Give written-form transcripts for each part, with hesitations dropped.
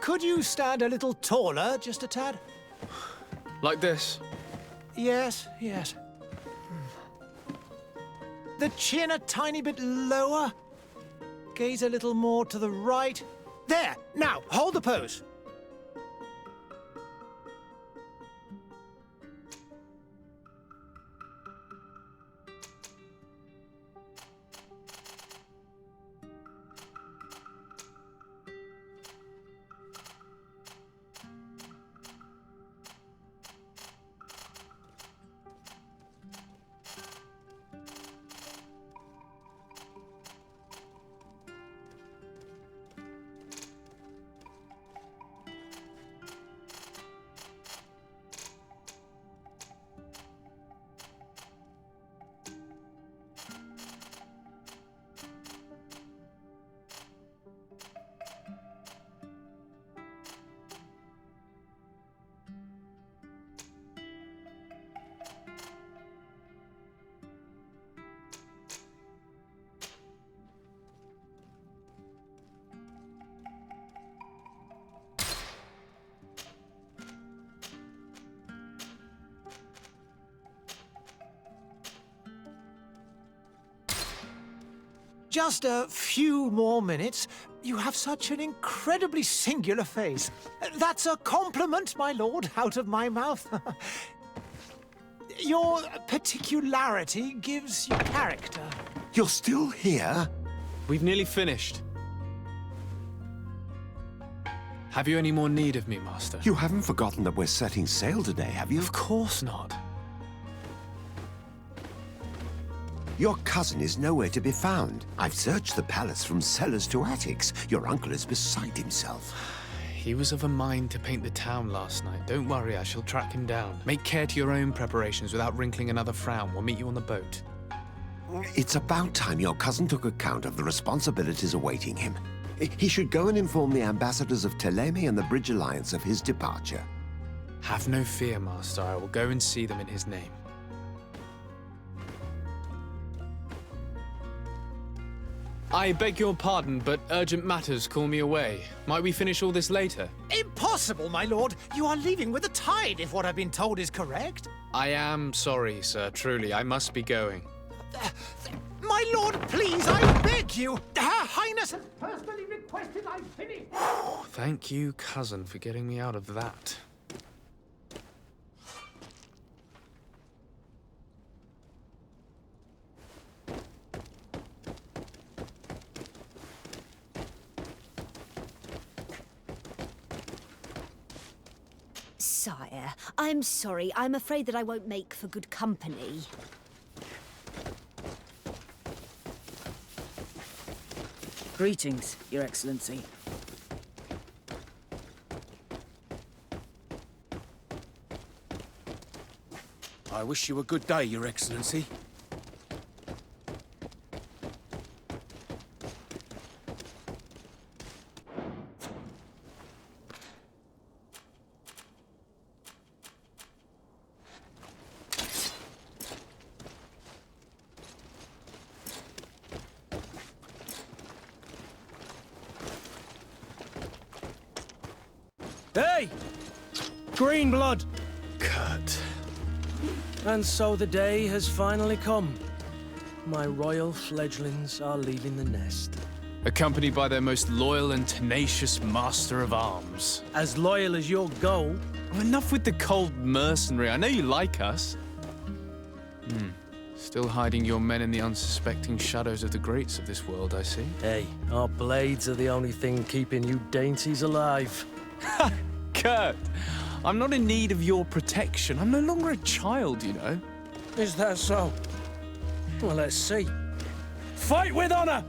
Could you stand a little taller, just a tad? Like this? Yes, yes. The chin a tiny bit lower. Gaze a little more to the right. There! Now, hold the pose. Just a few more minutes. You have such an incredibly singular face. That's a compliment, my lord, out of my mouth. Your particularity gives you character. You're still here? We've nearly finished. Have you any more need of me, Master? You haven't forgotten that we're setting sail today, have you? Of course not. Your cousin is nowhere to be found. I've searched the palace from cellars to attics. Your uncle is beside himself. He was of a mind to paint the town last night. Don't worry, I shall track him down. Make care to your own preparations without wrinkling another frown. We'll meet you on the boat. It's about time your cousin took account of the responsibilities awaiting him. He should go and inform the ambassadors of Teleme and the Bridge Alliance of his departure. Have no fear, Master. I will go and see them in his name. I beg your pardon, but urgent matters call me away. Might we finish all this later? Impossible, my lord. You are leaving with the tide, if what I've been told is correct. I am sorry, sir. Truly, I must be going. My lord, please, I beg you. Her Highness has personally requested I finish. Thank you, cousin, for getting me out of that. Sire, I'm sorry. I'm afraid that I won't make for good company. Greetings, Your Excellency. I wish you a good day, Your Excellency. Hey! Green blood! Kurt. And so the day has finally come. My royal fledglings are leaving the nest. Accompanied by their most loyal and tenacious master of arms. As loyal as your goal. Oh, enough with the cold mercenary. I know you like us. Still hiding your men in the unsuspecting shadows of the greats of this world, I see. Hey, our blades are the only thing keeping you dainties alive. Ha! Kurt! I'm not in need of your protection. I'm no longer a child, you know. Is that so? Well, let's see. Fight with honor!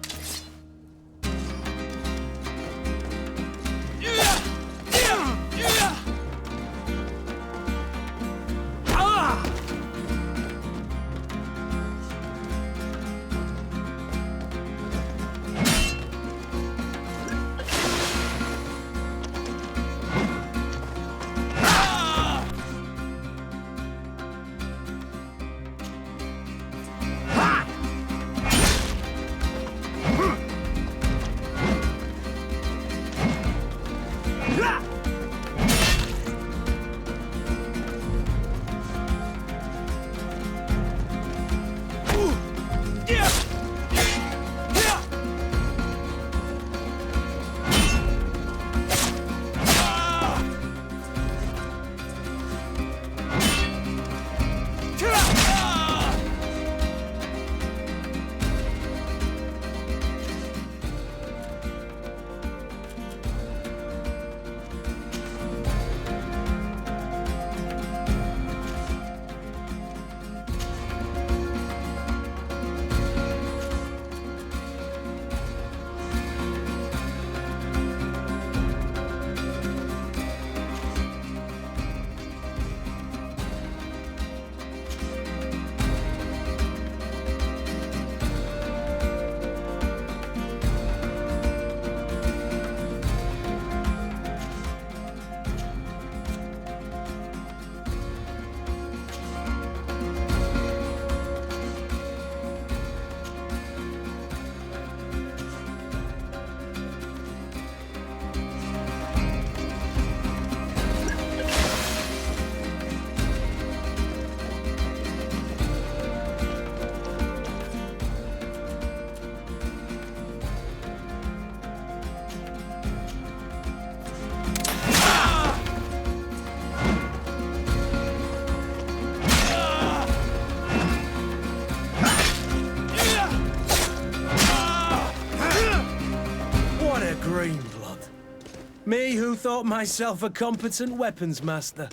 Me who thought myself a competent weapons master.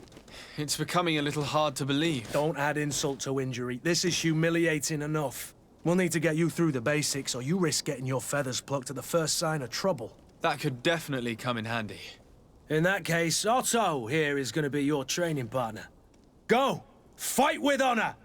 It's becoming a little hard to believe. Don't add insult to injury. This is humiliating enough. We'll need to get you through the basics, or you risk getting your feathers plucked at the first sign of trouble. That could definitely come in handy. In that case, Otto here is going to be your training partner. Go! Fight with honor!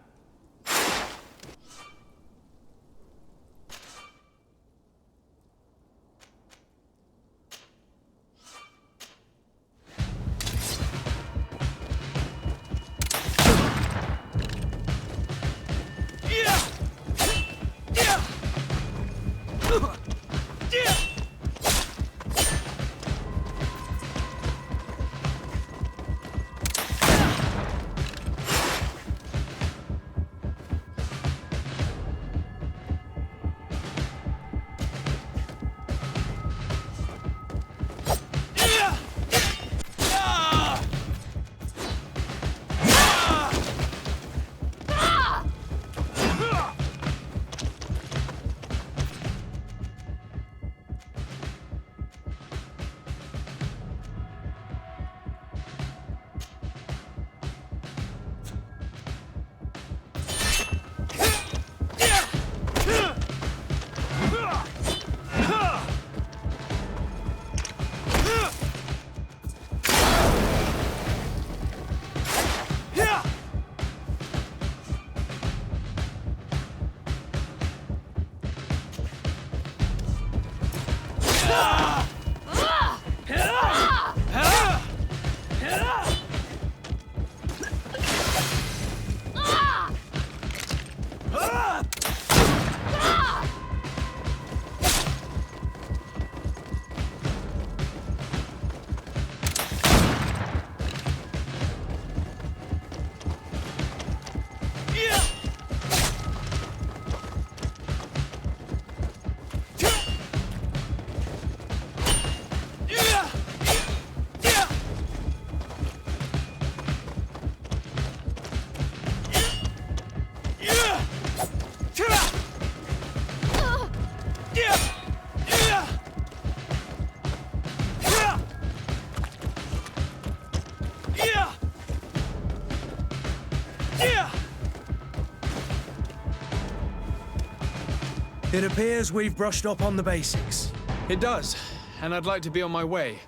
It appears we've brushed up on the basics. It does, and I'd like to be on my way.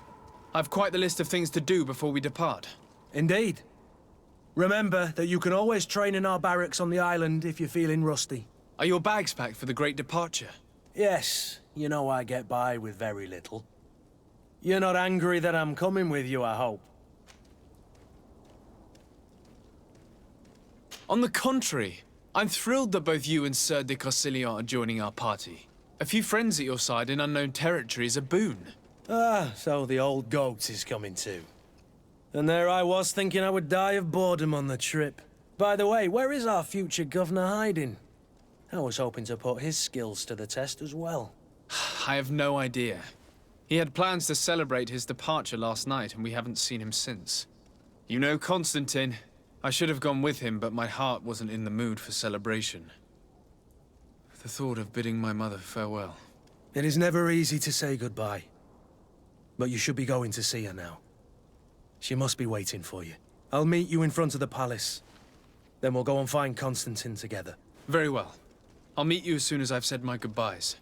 I've quite the list of things to do before we depart. Indeed. Remember that you can always train in our barracks on the island if you're feeling rusty. Are your bags packed for the great departure? Yes, you know I get by with very little. You're not angry that I'm coming with you, I hope. On the contrary, I'm thrilled that both you and Sir de Cossillon are joining our party. A few friends at your side in unknown territory is a boon. Ah, so the old goat is coming too. And there I was thinking I would die of boredom on the trip. By the way, where is our future governor hiding? I was hoping to put his skills to the test as well. I have no idea. He had plans to celebrate his departure last night, and we haven't seen him since. You know Constantine. I should have gone with him, but my heart wasn't in the mood for celebration. The thought of bidding my mother farewell. It is never easy to say goodbye. But you should be going to see her now. She must be waiting for you. I'll meet you in front of the palace. Then we'll go and find Constantine together. Very well. I'll meet you as soon as I've said my goodbyes.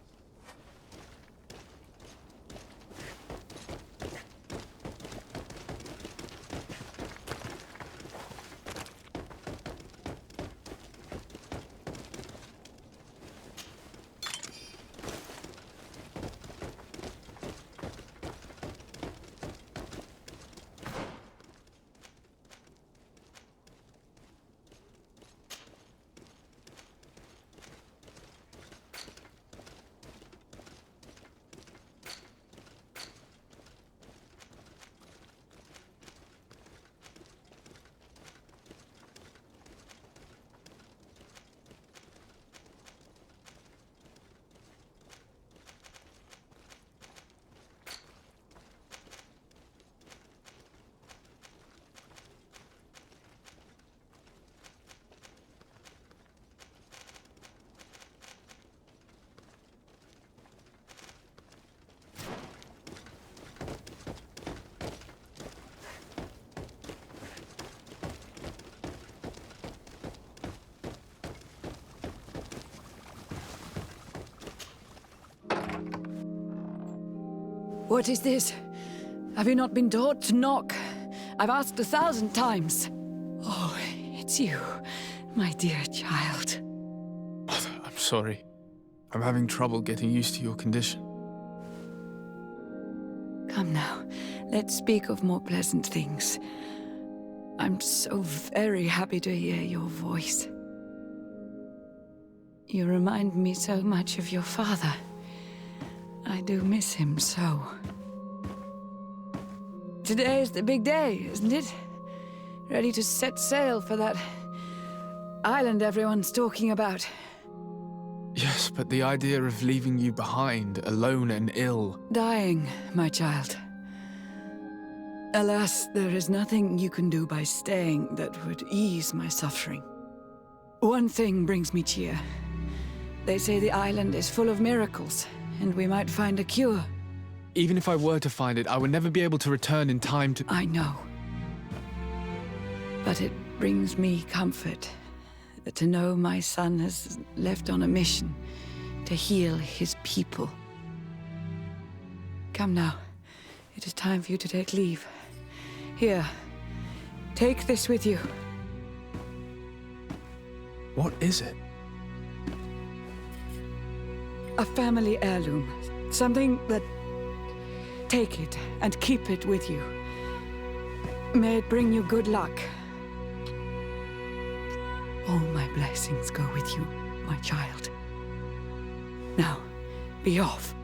What is this? Have you not been taught to knock? I've asked 1,000 times. Oh, it's you, my dear child. Mother, I'm sorry. I'm having trouble getting used to your condition. Come now, let's speak of more pleasant things. I'm so very happy to hear your voice. You remind me so much of your father. I do miss him so. Today is the big day, isn't it? Ready to set sail for that island everyone's talking about. Yes, but the idea of leaving you behind, alone and ill... Dying, my child. Alas, there is nothing you can do by staying that would ease my suffering. One thing brings me cheer. They say the island is full of miracles, and we might find a cure. Even if I were to find it, I would never be able to return in time to... I know. But it brings me comfort to know my son has left on a mission to heal his people. Come now. It is time for you to take leave. Here, take this with you. What is it? A family heirloom. Something that... Take it and keep it with you. May it bring you good luck. All my blessings go with you, my child. Now, be off.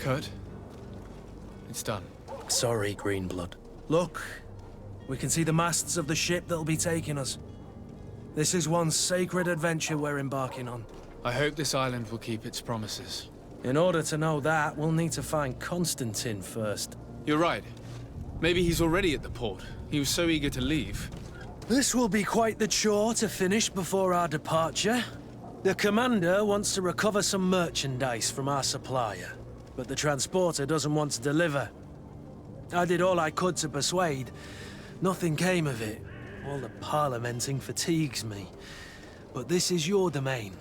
Kurt? It's done. Sorry, Greenblood. Look, we can see the masts of the ship that'll be taking us. This is one sacred adventure we're embarking on. I hope this island will keep its promises. In order to know that, we'll need to find Constantine first. You're right. Maybe he's already at the port. He was so eager to leave. This will be quite the chore to finish before our departure. The commander wants to recover some merchandise from our supplier, but the transporter doesn't want to deliver. I did all I could to persuade. Nothing came of it. All the parliamenting fatigues me. But this is your domain.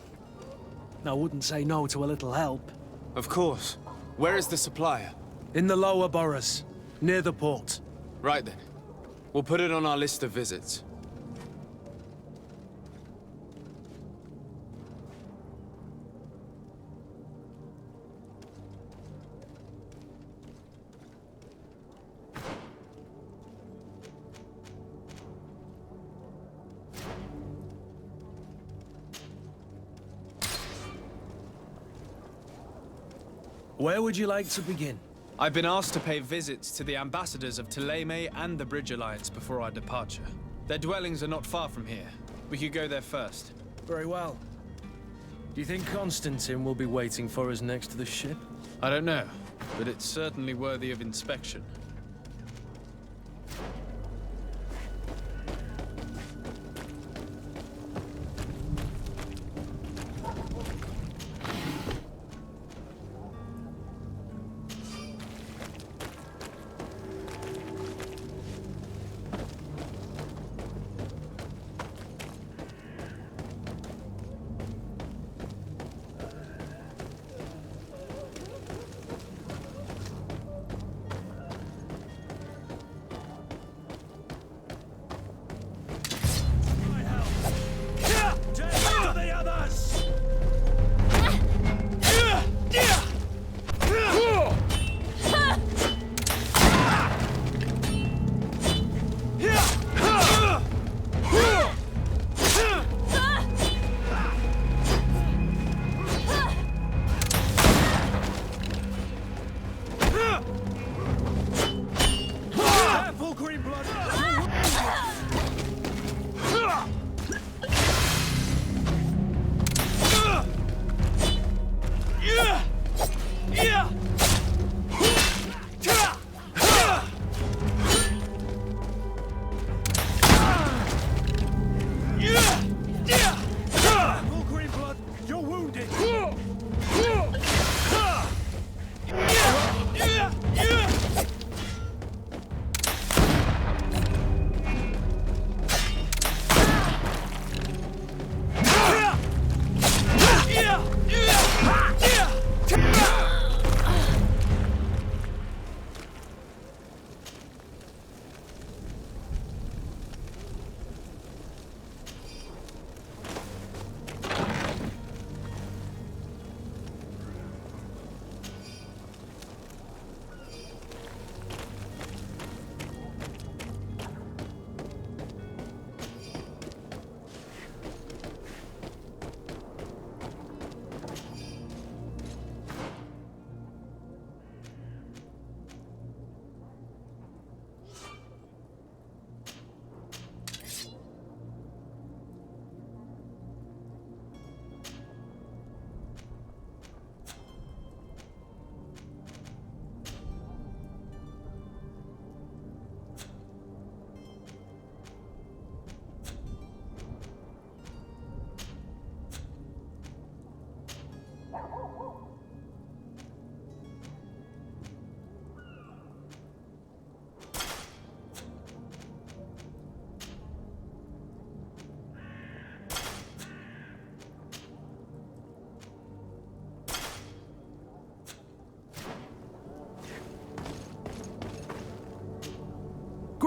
I wouldn't say no to a little help. Of course. Where is the supplier? In the lower boroughs, near the port. Right then. We'll put it on our list of visits. Where would you like to begin? I've been asked to pay visits to the ambassadors of Thélème and the Bridge Alliance before our departure. Their dwellings are not far from here. We could go there first. Very well. Do you think Constantine will be waiting for us next to the ship? I don't know, but it's certainly worthy of inspection.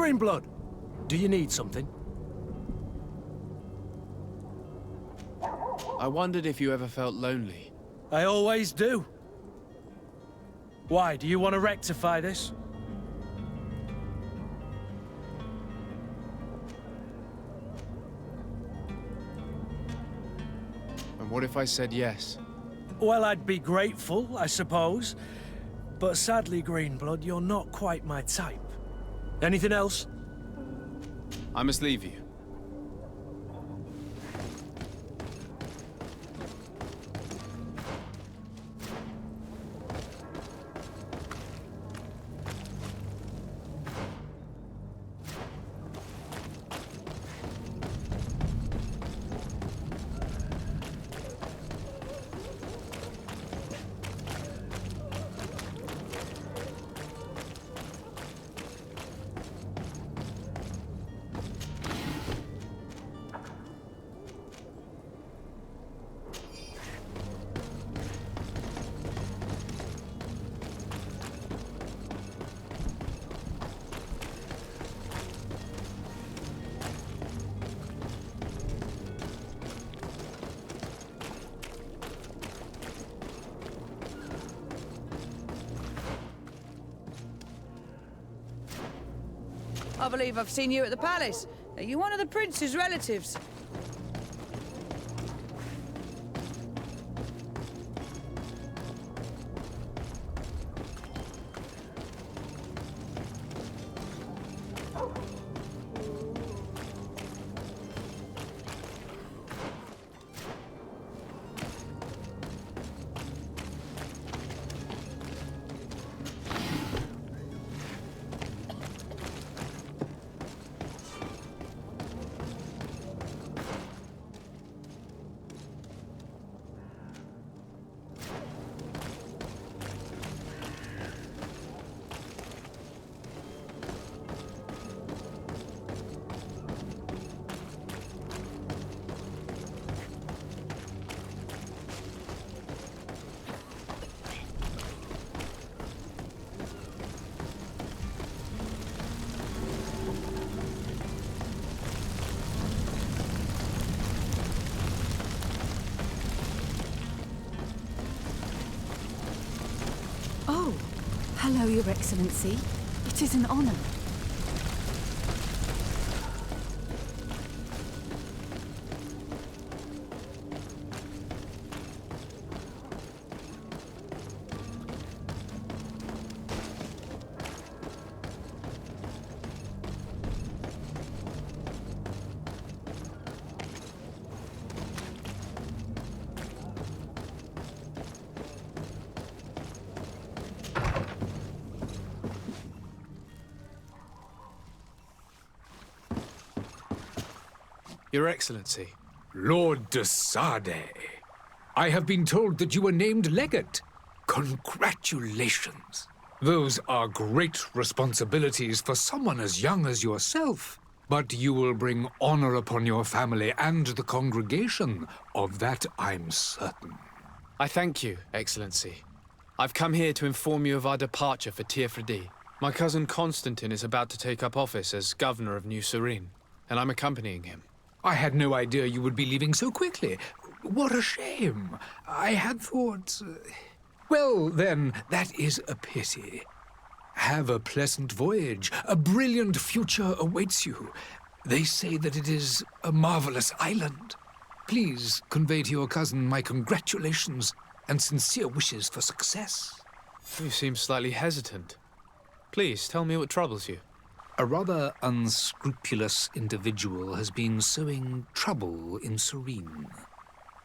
Greenblood, do you need something? I wondered if you ever felt lonely. I always do. Why, do you want to rectify this? And what if I said yes? Well, I'd be grateful, I suppose. But sadly, Greenblood, you're not quite my type. Anything else? I must leave you. I believe I've seen you at the palace. Are you one of the prince's relatives? Oh, hello, Your Excellency. It is an honor. Your Excellency. Lord de Sade, I have been told that you were named legate. Congratulations. Those are great responsibilities for someone as young as yourself. But you will bring honor upon your family and the congregation. Of that I'm certain. I thank you, Excellency. I've come here to inform you of our departure for Tirfredi. My cousin Constantine is about to take up office as governor of New Serene, and I'm accompanying him. I had no idea you would be leaving so quickly. What a shame. I had thought... Well, then, that is a pity. Have a pleasant voyage. A brilliant future awaits you. They say that it is a marvelous island. Please convey to your cousin my congratulations and sincere wishes for success. You seem slightly hesitant. Please, tell me what troubles you. A rather unscrupulous individual has been sowing trouble in Serene.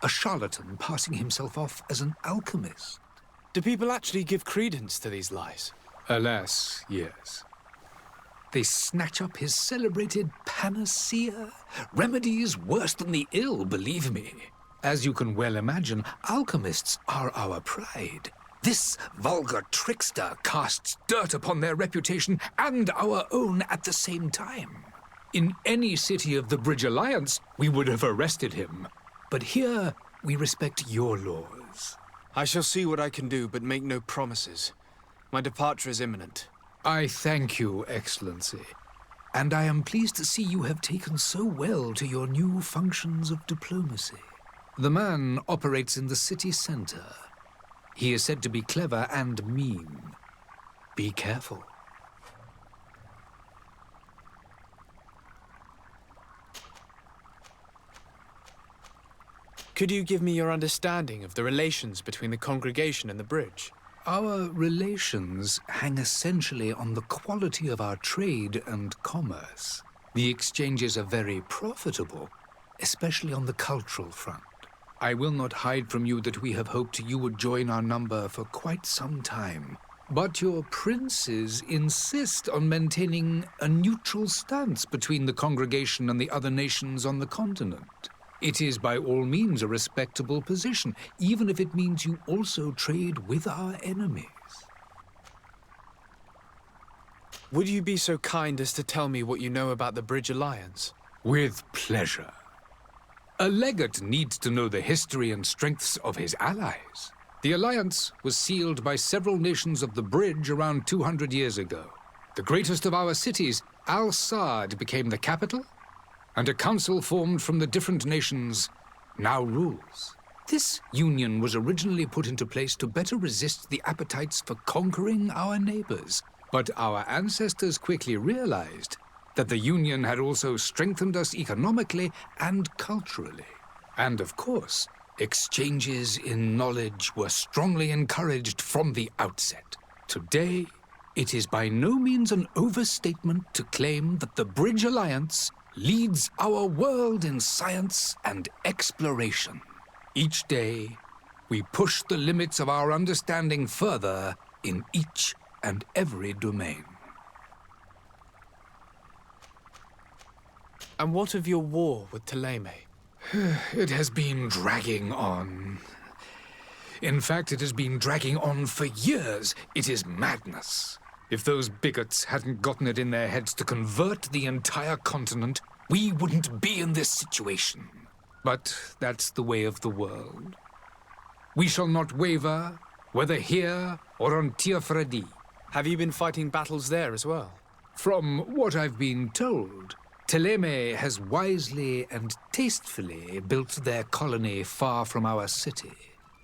A charlatan passing himself off as an alchemist. Do people actually give credence to these lies? Alas, yes. They snatch up his celebrated panacea. Remedies worse than the ill, believe me. As you can well imagine, alchemists are our pride. This vulgar trickster casts dirt upon their reputation and our own at the same time. In any city of the Bridge Alliance, we would have arrested him. But here, we respect your laws. I shall see what I can do, but make no promises. My departure is imminent. I thank you, Excellency. and I am pleased to see you have taken so well to your new functions of diplomacy. The man operates in the city center. He is said to be clever and mean. Be careful. Could you give me your understanding of the relations between the congregation and the bridge? Our relations hang essentially on the quality of our trade and commerce. The exchanges are very profitable, especially on the cultural front. I will not hide from you that we have hoped you would join our number for quite some time. But your princes insist on maintaining a neutral stance between the congregation and the other nations on the continent. It is by all means a respectable position, even if it means you also trade with our enemies. Would you be so kind as to tell me what you know about the Bridge Alliance? With pleasure. A legate needs to know the history and strengths of his allies. The alliance was sealed by several nations of the Bridge around 200 years ago. The greatest of our cities, Al-Saad, became the capital, and a council formed from the different nations now rules. This union was originally put into place to better resist the appetites for conquering our neighbors, but our ancestors quickly realized that the union had also strengthened us economically and culturally. And of course, exchanges in knowledge were strongly encouraged from the outset. Today, it is by no means an overstatement to claim that the Bridge Alliance leads our world in science and exploration. Each day, we push the limits of our understanding further in each and every domain. And what of your war with Thélème? It has been dragging on. In fact, it has been dragging on for years. It is madness. If those bigots hadn't gotten it in their heads to convert the entire continent, we wouldn't be in this situation. But that's the way of the world. We shall not waver, whether here or on Tir-Fredi. Have you been fighting battles there as well? From what I've been told, Thélème has wisely and tastefully built their colony far from our city.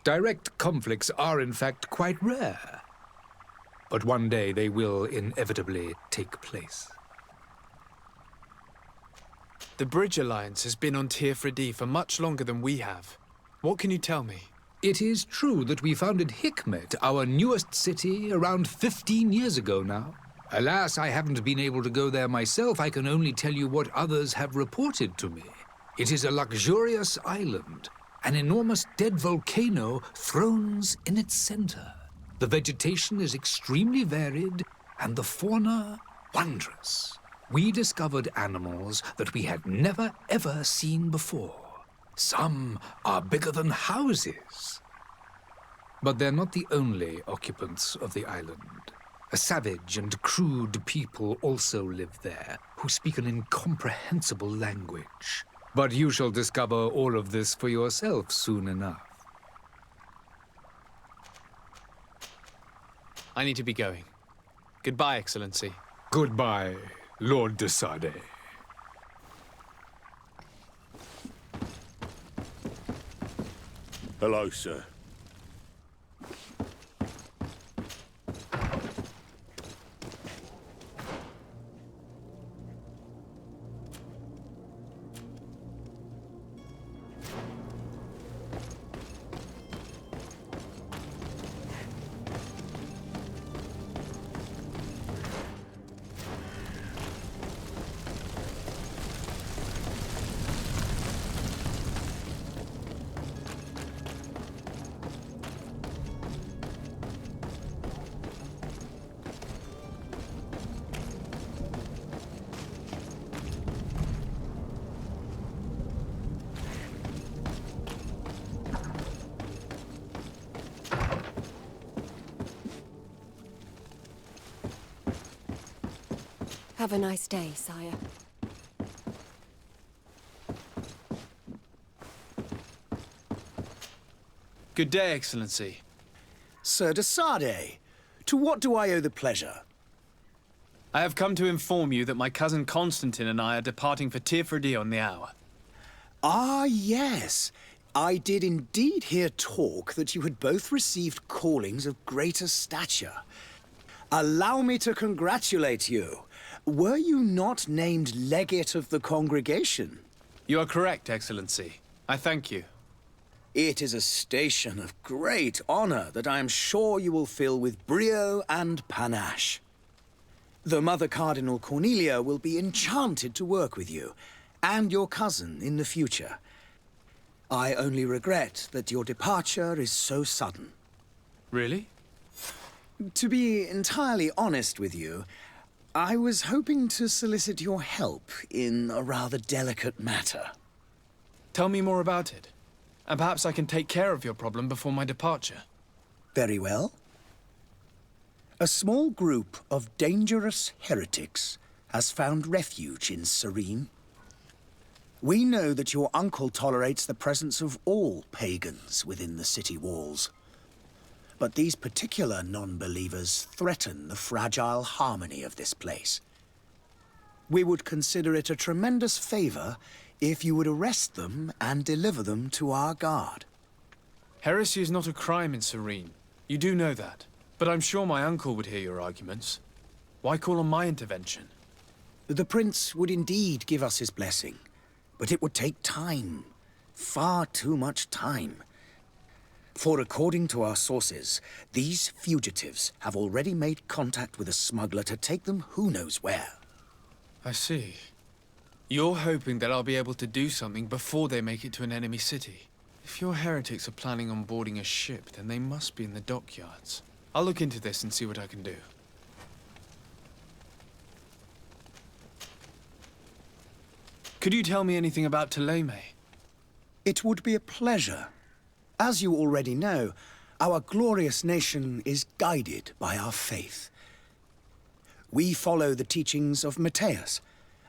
Direct conflicts are in fact quite rare. But one day they will inevitably take place. The Bridge Alliance has been on Tir-Fredi for much longer than we have. What can you tell me? It is true that we founded Hikmet, our newest city, around 15 years ago now. Alas, I haven't been able to go there myself. I can only tell you what others have reported to me. It is a luxurious island. An enormous dead volcano thrones in its center. The vegetation is extremely varied, and the fauna wondrous. We discovered animals that we had never ever seen before. Some are bigger than houses. But they're not the only occupants of the island. A savage and crude people also live there, who speak an incomprehensible language. But you shall discover all of this for yourself soon enough. I need to be going. Goodbye, Excellency. Goodbye, Lord de Sade. Hello, sir. Have a nice day, sire. Good day, Excellency. Sir de Sade, to what do I owe the pleasure? I have come to inform you that my cousin Constantine and I are departing for Tirfredi on the hour. Ah, yes. I did indeed hear talk that you had both received callings of greater stature. Allow me to congratulate you. Were you not named legate of the congregation? You are correct, Excellency. I thank you. It is a station of great honor that I am sure you will fill with brio and panache. The Mother Cardinal Cornelia will be enchanted to work with you, and your cousin in the future. I only regret that your departure is so sudden. Really? To be entirely honest with you, I was hoping to solicit your help in a rather delicate matter. Tell me more about it, and perhaps I can take care of your problem before my departure. Very well. A small group of dangerous heretics has found refuge in Serene. We know that your uncle tolerates the presence of all pagans within the city walls. But these particular non-believers threaten the fragile harmony of this place. We would consider it a tremendous favor if you would arrest them and deliver them to our guard. Heresy is not a crime in Serene. You do know that. But I'm sure my uncle would hear your arguments. Why call on my intervention? The prince would indeed give us his blessing, but it would take time. Far too much time. For according to our sources, these fugitives have already made contact with a smuggler to take them who knows where. I see. You're hoping that I'll be able to do something before they make it to an enemy city. If your heretics are planning on boarding a ship, then they must be in the dockyards. I'll look into this and see what I can do. Could you tell me anything about Thélème? It would be a pleasure. As you already know, our glorious nation is guided by our faith. We follow the teachings of Matthias,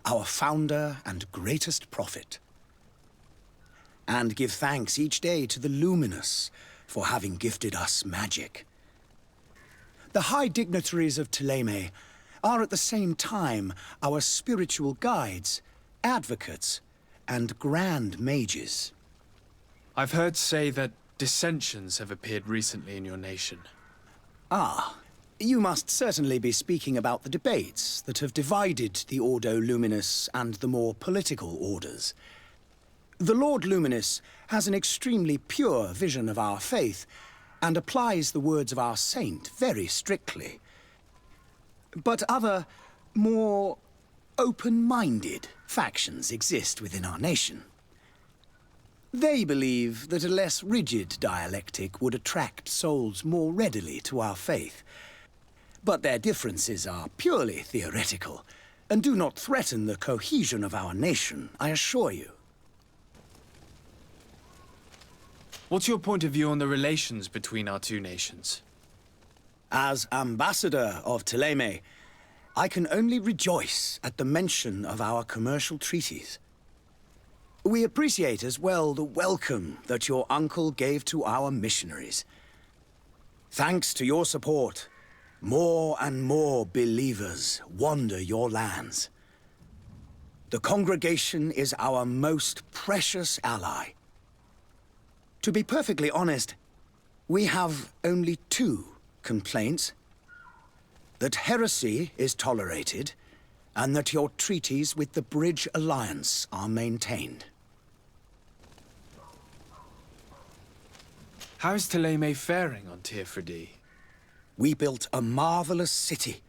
our founder and greatest prophet, and give thanks each day to the Luminous for having gifted us magic. The high dignitaries of Thélème are at the same time our spiritual guides, advocates, and grand mages. I've heard say that dissensions have appeared recently in your nation. Ah, you must certainly be speaking about the debates that have divided the Ordo Luminous and the more political orders. The Lord Luminous has an extremely pure vision of our faith and applies the words of our saint very strictly. But other, more open-minded factions exist within our nation. They believe that a less rigid dialectic would attract souls more readily to our faith. But their differences are purely theoretical and do not threaten the cohesion of our nation, I assure you. What's your point of view on the relations between our two nations? As ambassador of Thélème, I can only rejoice at the mention of our commercial treaties. We appreciate as well the welcome that your uncle gave to our missionaries. Thanks to your support, more and more believers wander your lands. The congregation is our most precious ally. To be perfectly honest, we have only two complaints. That heresy is tolerated, and that your treaties with the Bridge Alliance are maintained. How is Thélème faring on Tirfredi? We built a marvelous city,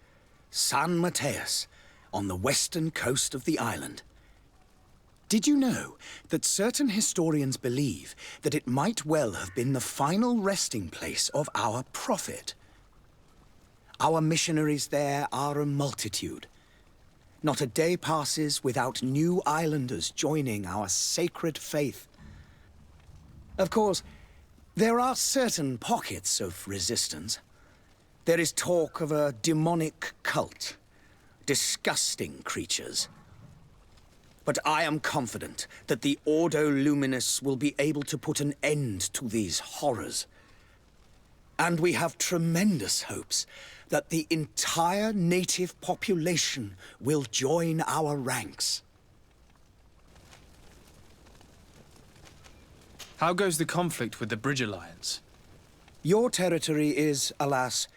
San Matthias, on the western coast of the island. Did you know that certain historians believe that it might well have been the final resting place of our prophet? Our missionaries there are a multitude. Not a day passes without new islanders joining our sacred faith. Of course, there are certain pockets of resistance. There is talk of a demonic cult, disgusting creatures. But I am confident that the Ordo Luminous will be able to put an end to these horrors. And we have tremendous hopes that the entire native population will join our ranks. How goes the conflict with the Bridge Alliance? Your territory is, alas,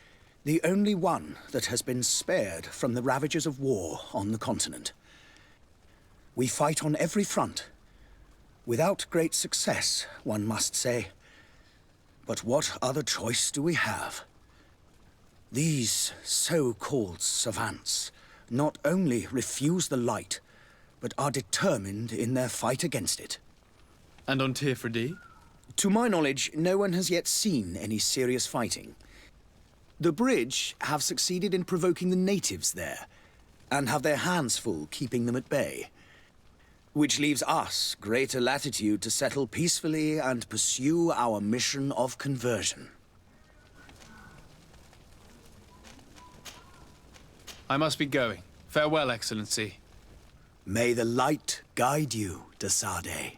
the only one that has been spared from the ravages of war on the continent. We fight on every front. Without great success, one must say. But what other choice do we have? These so-called savants not only refuse the light, but are determined in their fight against it. And on Tirfredi? To my knowledge, no one has yet seen any serious fighting. The Bridge have succeeded in provoking the natives there, and have their hands full keeping them at bay. Which leaves us greater latitude to settle peacefully and pursue our mission of conversion. I must be going. Farewell, Excellency. May the light guide you, de Sade.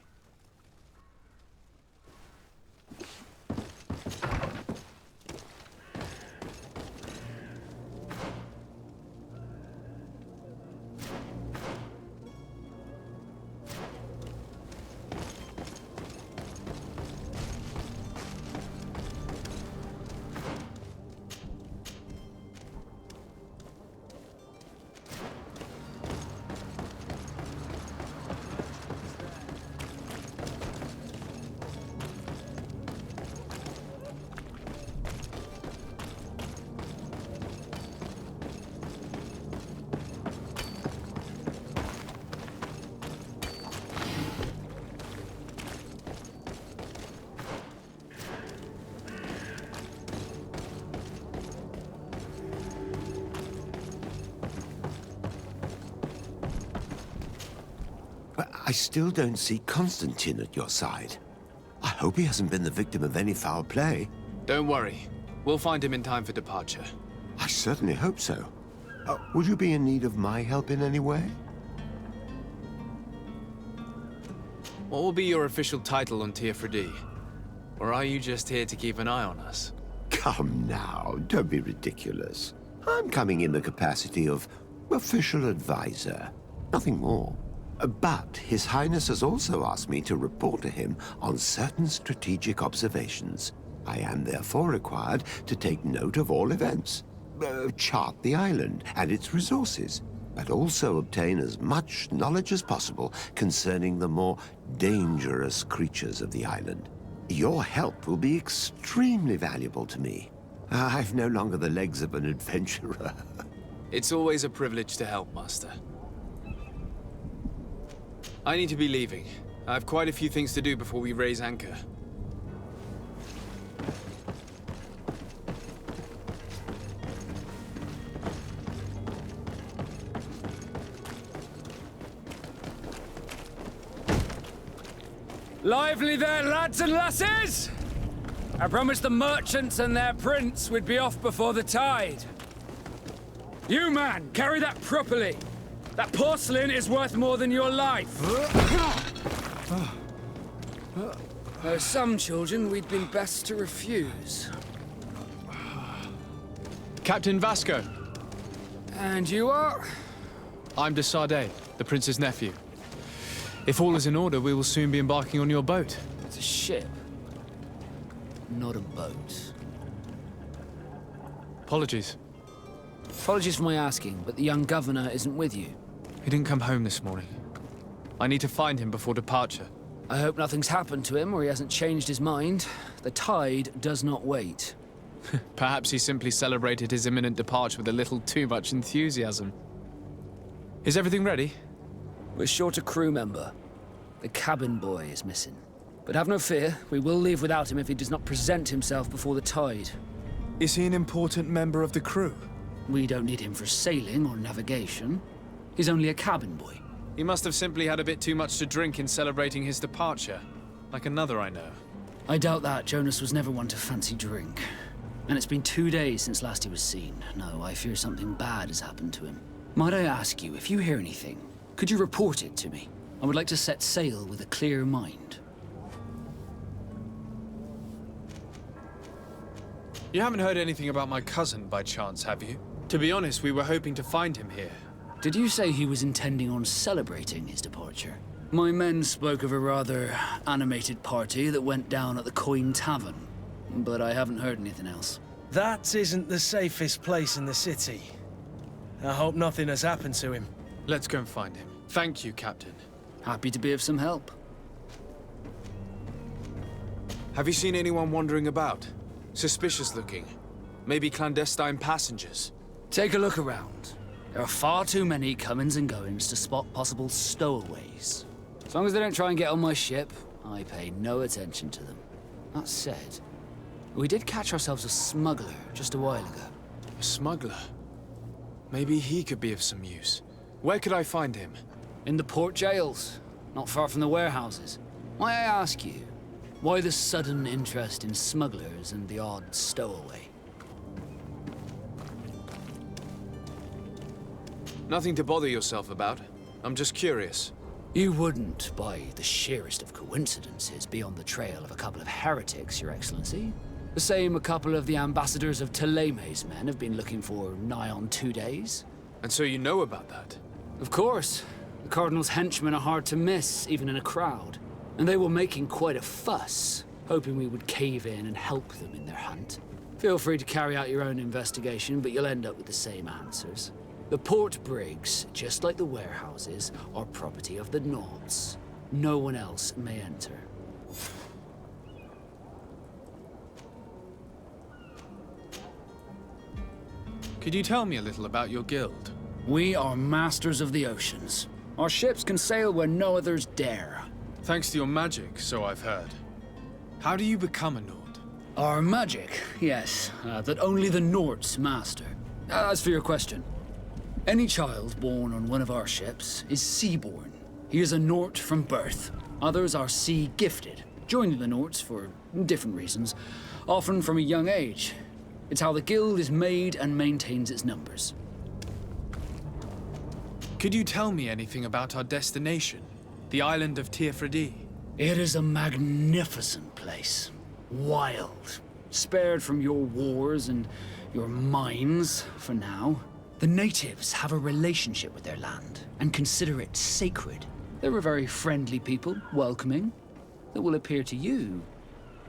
I still don't see Constantine at your side. I hope he hasn't been the victim of any foul play. Don't worry. We'll find him in time for departure. I certainly hope so. Would you be in need of my help in any way? What will be your official title on Tirfredi? Or are you just here to keep an eye on us? Come now, don't be ridiculous. I'm coming in the capacity of official advisor, nothing more. But His Highness has also asked me to report to him on certain strategic observations. I am therefore required to take note of all events, chart the island and its resources, but also obtain as much knowledge as possible concerning the more dangerous creatures of the island. Your help will be extremely valuable to me. I've no longer the legs of an adventurer. It's always a privilege to help, Master. I need to be leaving. I have quite a few things to do before we raise anchor. Lively there, lads and lasses! I promised the merchants and their prince we'd be off before the tide. You, man, carry that properly. That porcelain is worth more than your life. There are some children we'd been best to refuse. Captain Vasco. And you are? I'm de Sade, the prince's nephew. If all is in order, we will soon be embarking on your boat. It's a ship, not a boat. Apologies. Apologies for my asking, but the young governor isn't with you. He didn't come home this morning. I need to find him before departure. I hope nothing's happened to him or he hasn't changed his mind. The tide does not wait. Perhaps he simply celebrated his imminent departure with a little too much enthusiasm. Is everything ready? We're short a crew member. The cabin boy is missing. But have no fear, we will leave without him if he does not present himself before the tide. Is he an important member of the crew? We don't need him for sailing or navigation. He's only a cabin boy. He must have simply had a bit too much to drink in celebrating his departure. Like another I know. I doubt that. Jonas was never one to fancy drink. And it's been 2 days since last he was seen. No, I fear something bad has happened to him. Might I ask you, if you hear anything, could you report it to me? I would like to set sail with a clear mind. You haven't heard anything about my cousin by chance, have you? To be honest, we were hoping to find him here. Did you say he was intending on celebrating his departure? My men spoke of a rather animated party that went down at the Coin Tavern, but I haven't heard anything else. That isn't the safest place in the city. I hope nothing has happened to him. Let's go and find him. Thank you, Captain. Happy to be of some help. Have you seen anyone wandering about? Suspicious looking. Maybe clandestine passengers? Take a look around. There are far too many comings and goings to spot possible stowaways. As long as they don't try and get on my ship, I pay no attention to them. That said, we did catch ourselves a smuggler just a while ago. A smuggler? Maybe he could be of some use. Where could I find him? In the port jails, not far from the warehouses. May I ask you, why the sudden interest in smugglers and the odd stowaway? Nothing to bother yourself about. I'm just curious. You wouldn't, by the sheerest of coincidences, be on the trail of a couple of heretics, Your Excellency. The same a couple of the ambassadors of Teleme's men have been looking for nigh on 2 days. And so you know about that? Of course. The Cardinal's henchmen are hard to miss, even in a crowd. And they were making quite a fuss, hoping we would cave in and help them in their hunt. Feel free to carry out your own investigation, but you'll end up with the same answers. The port brigs, just like the warehouses, are property of the Nauts. No one else may enter. Could you tell me a little about your guild? We are masters of the oceans. Our ships can sail where no others dare. Thanks to your magic, so I've heard. How do you become a Nord? Our magic, yes, that only the Nords master. As for your question, any child born on one of our ships is sea-born. He is a Nort from birth. Others are sea-gifted, joining the Nords for different reasons, often from a young age. It's how the guild is made and maintains its numbers. Could you tell me anything about our destination? The island of Tirfredi? It is a magnificent place. Wild. Spared from your wars and your mines, for now. The natives have a relationship with their land and consider it sacred. They're a very friendly people, welcoming, that will appear to you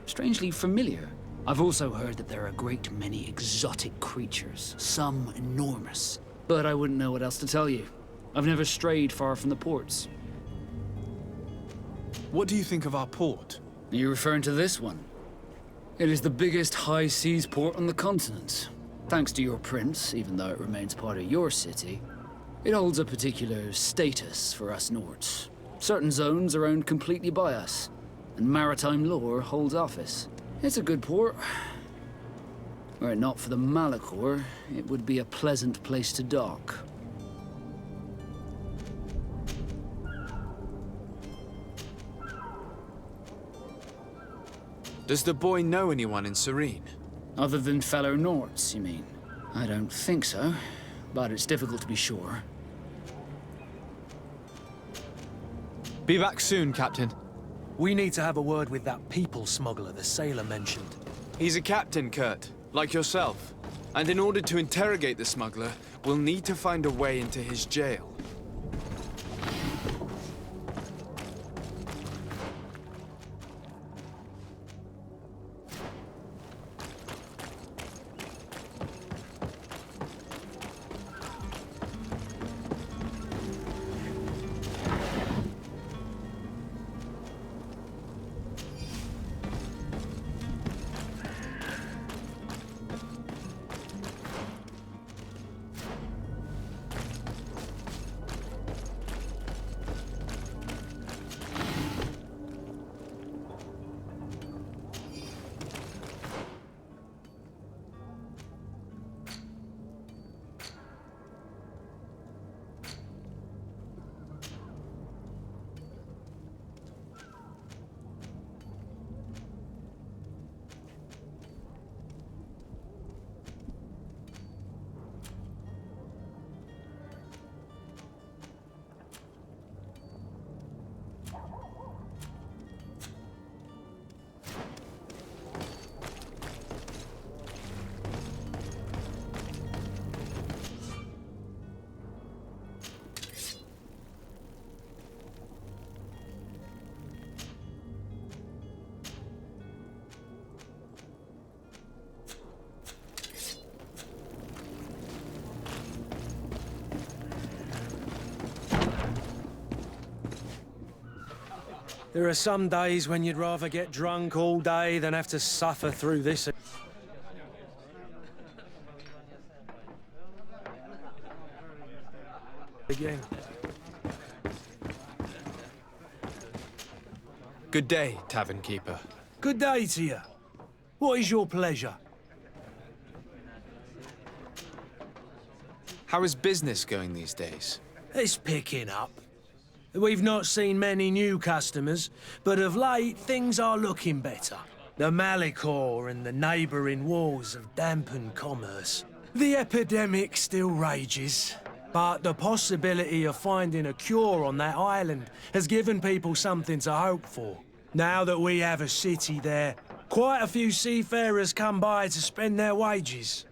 strangely familiar. I've also heard that there are a great many exotic creatures, some enormous. But I wouldn't know what else to tell you. I've never strayed far from the ports. What do you think of our port? Are you referring to this one? It is the biggest high seas port on the continent. Thanks to your prince, even though it remains part of your city, it holds a particular status for us Nords. Certain zones are owned completely by us, and maritime law holds office. It's a good port. Were it not for the Malachor, it would be a pleasant place to dock. Does the boy know anyone in Serene? Other than fellow Nords, you mean? I don't think so, but it's difficult to be sure. Be back soon, Captain. We need to have a word with that people smuggler the sailor mentioned. He's a captain, Kurt, like yourself. And in order to interrogate the smuggler, we'll need to find a way into his jail. There are some days when you'd rather get drunk all day than have to suffer through this. Again. Good day, tavern keeper. Good day to you. What is your pleasure? How is business going these days? It's picking up. We've not seen many new customers, but of late things are looking better. The Malicor and the neighbouring wars have dampened commerce. The epidemic still rages, but the possibility of finding a cure on that island has given people something to hope for. Now that we have a city there, quite a few seafarers come by to spend their wages.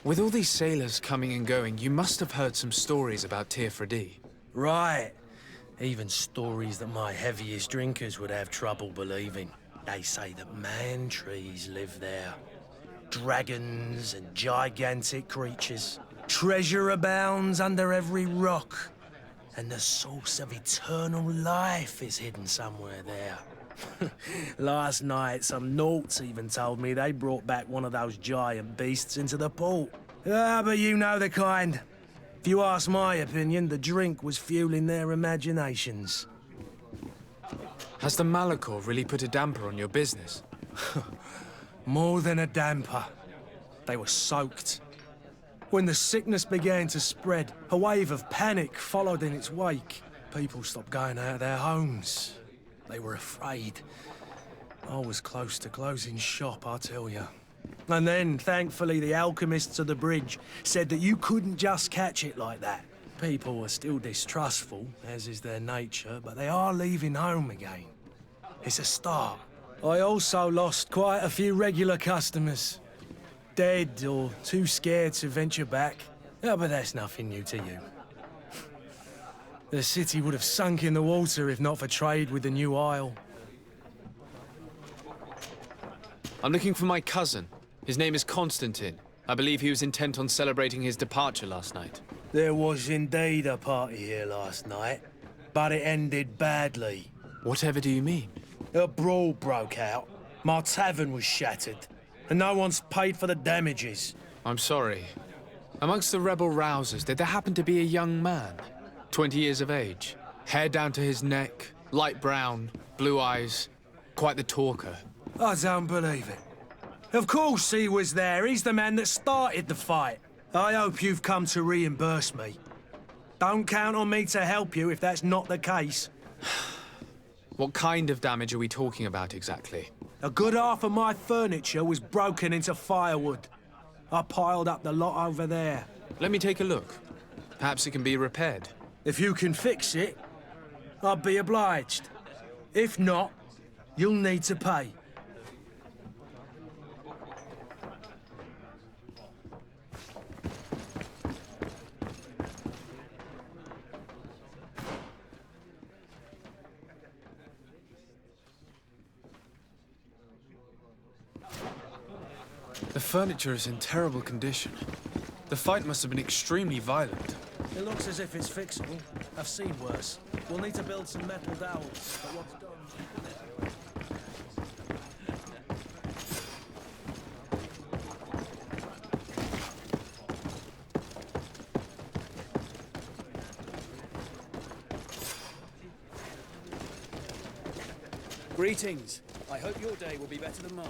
With all these sailors coming and going, you must have heard some stories about Tirfredi. Right. Even stories that my heaviest drinkers would have trouble believing. They say that man trees live there. Dragons and gigantic creatures. Treasure abounds under every rock. And the source of eternal life is hidden somewhere there. Last night, some Nauts even told me they brought back one of those giant beasts into the port. Ah, but you know the kind. If you ask my opinion, the drink was fueling their imaginations. Has the Malicor really put a damper on your business? More than a damper. They were soaked. When the sickness began to spread, a wave of panic followed in its wake. People stopped going out of their homes. They were afraid. I was close to closing shop, I tell you. And then, thankfully, the alchemists of the bridge said that you couldn't just catch it like that. People are still distrustful, as is their nature, but they are leaving home again. It's a start. I also lost quite a few regular customers. Dead or too scared to venture back. Oh, but that's nothing new to you. The city would have sunk in the water if not for trade with the new isle. I'm looking for my cousin. His name is Constantine. I believe he was intent on celebrating his departure last night. There was indeed a party here last night, but it ended badly. Whatever do you mean? A brawl broke out. My tavern was shattered, and no one's paid for the damages. I'm sorry. Amongst the rebel rousers, did there happen to be a young man? 20 years of age, hair down to his neck, light brown, blue eyes, quite the talker. I don't believe it. Of course he was there. He's the man that started the fight. I hope you've come to reimburse me. Don't count on me to help you if that's not the case. What kind of damage are we talking about exactly? A good half of my furniture was broken into firewood. I piled up the lot over there. Let me take a look. Perhaps it can be repaired. If you can fix it, I'll be obliged. If not, you'll need to pay. The furniture is in terrible condition. The fight must have been extremely violent. It looks as if it's fixable. I've seen worse. We'll need to build some metal dowels, but what's done... Greetings. I hope your day will be better than mine.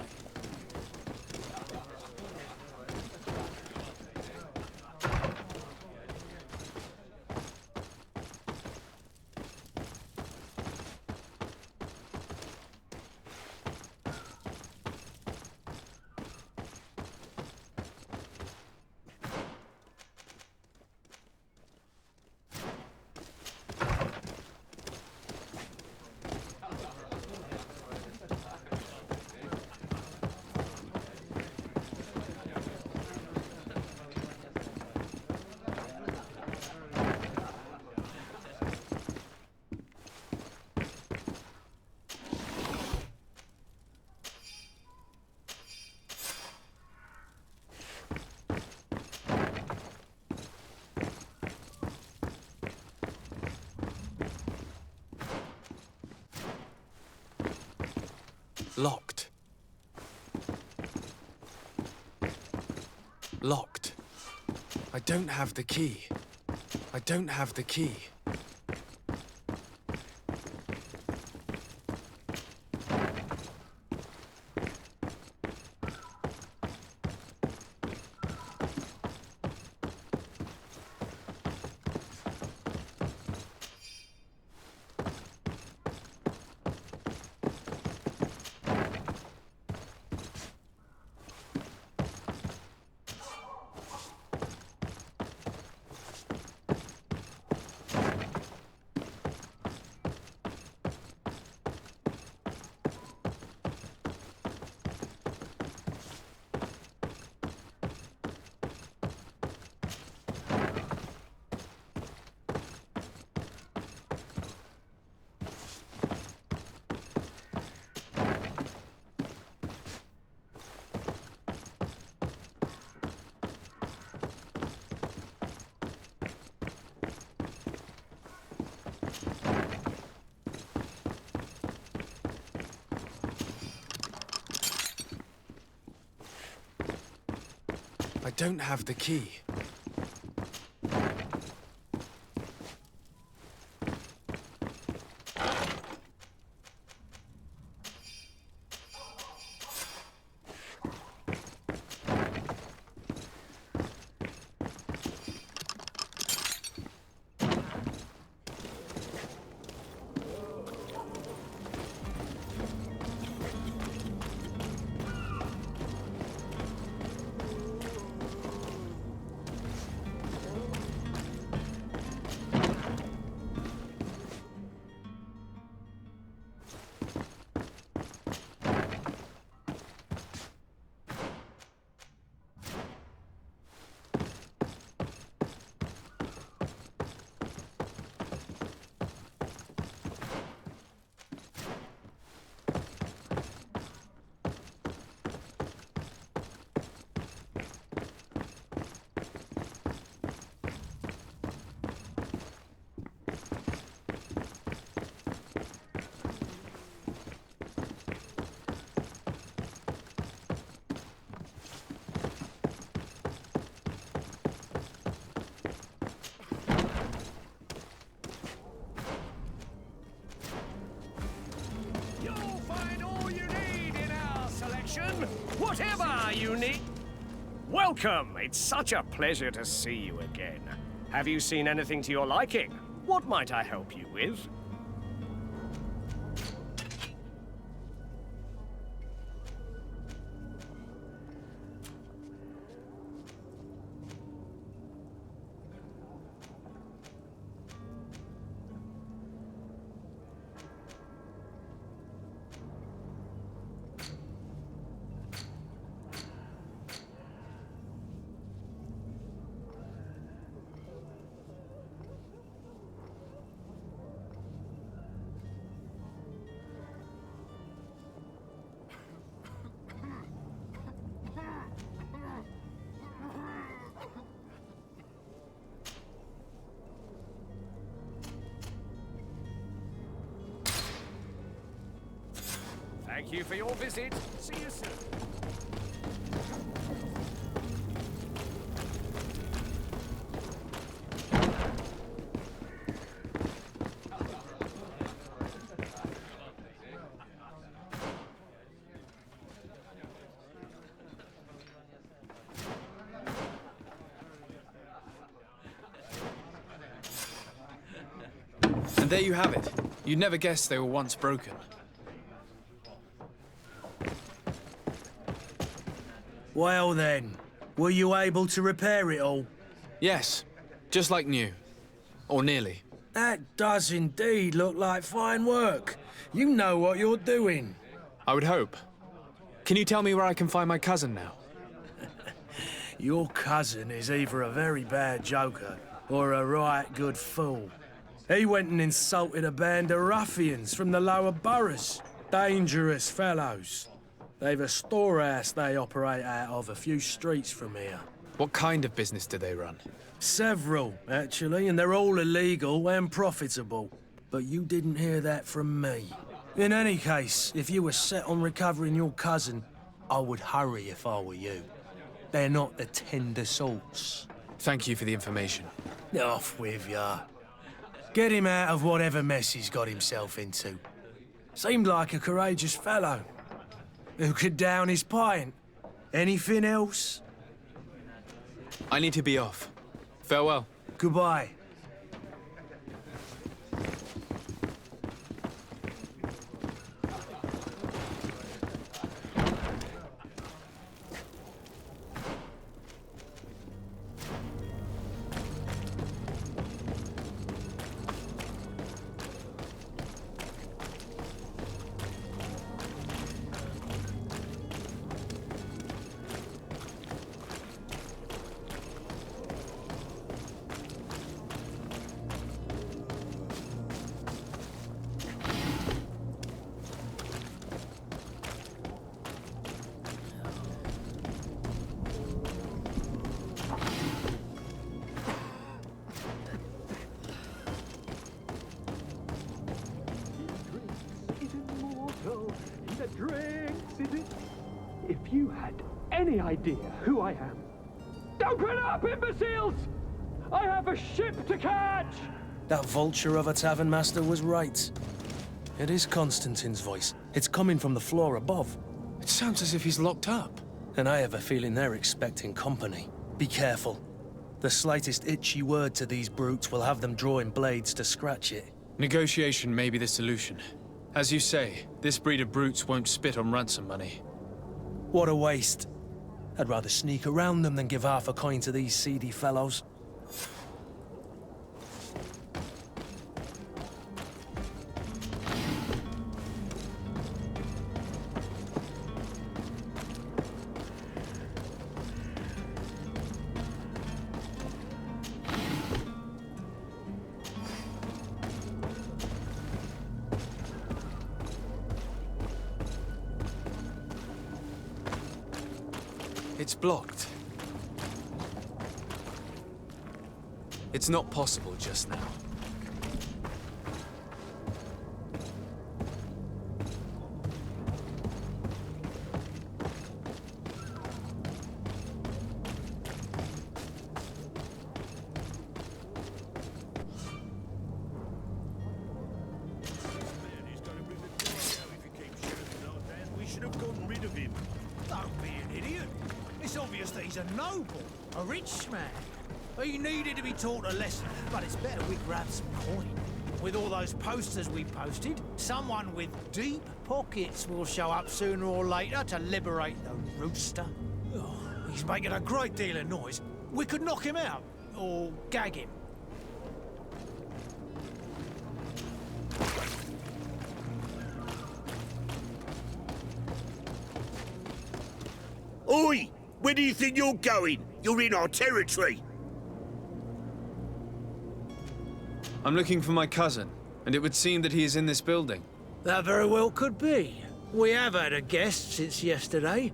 Locked. Locked. I don't have the key. I don't have the key. I don't have the key. Whatever you need. Welcome. It's such a pleasure to see you again. Have you seen anything to your liking? What might I help you with? Thank you for your visit. See you soon. And there you have it. You'd never guess they were once broken. Well then, were you able to repair it all? Yes, just like new. Or nearly. That does indeed look like fine work. You know what you're doing. I would hope. Can you tell me where I can find my cousin now? Your cousin is either a very bad joker or a right good fool. He went and insulted a band of ruffians from the lower boroughs. Dangerous fellows. They've a storehouse they operate out of a few streets from here. What kind of business do they run? Several, actually, and they're all illegal and profitable. But you didn't hear that from me. In any case, if you were set on recovering your cousin, I would hurry if I were you. They're not the tender sorts. Thank you for the information. Off with ya. Get him out of whatever mess he's got himself into. Seemed like a courageous fellow. Who could down his pint. Anything else? I need to be off. Farewell. Goodbye. If you had any idea who I am... Open up, imbeciles! I have a ship to catch! That vulture of a tavern master was right. It is Constantine's voice. It's coming from the floor above. It sounds as if he's locked up. And I have a feeling they're expecting company. Be careful. The slightest itchy word to these brutes will have them drawing blades to scratch it. Negotiation may be the solution. As you say, this breed of brutes won't spit on ransom money. What a waste. I'd rather sneak around them than give half a coin to these seedy fellows. It's blocked. It's not possible just now. We should have gotten rid of him. Don't be an idiot. It's obvious that he's a noble, a rich man. He needed to be taught a lesson, but it's better we grab some coin. With all those posters we posted, someone with deep pockets will show up sooner or later to liberate the rooster. Oh, he's making a great deal of noise. We could knock him out, or gag him. Oi! Where do you think you're going? You're in our territory. I'm looking for my cousin, and it would seem that he is in this building. That very well could be. We have had a guest since yesterday.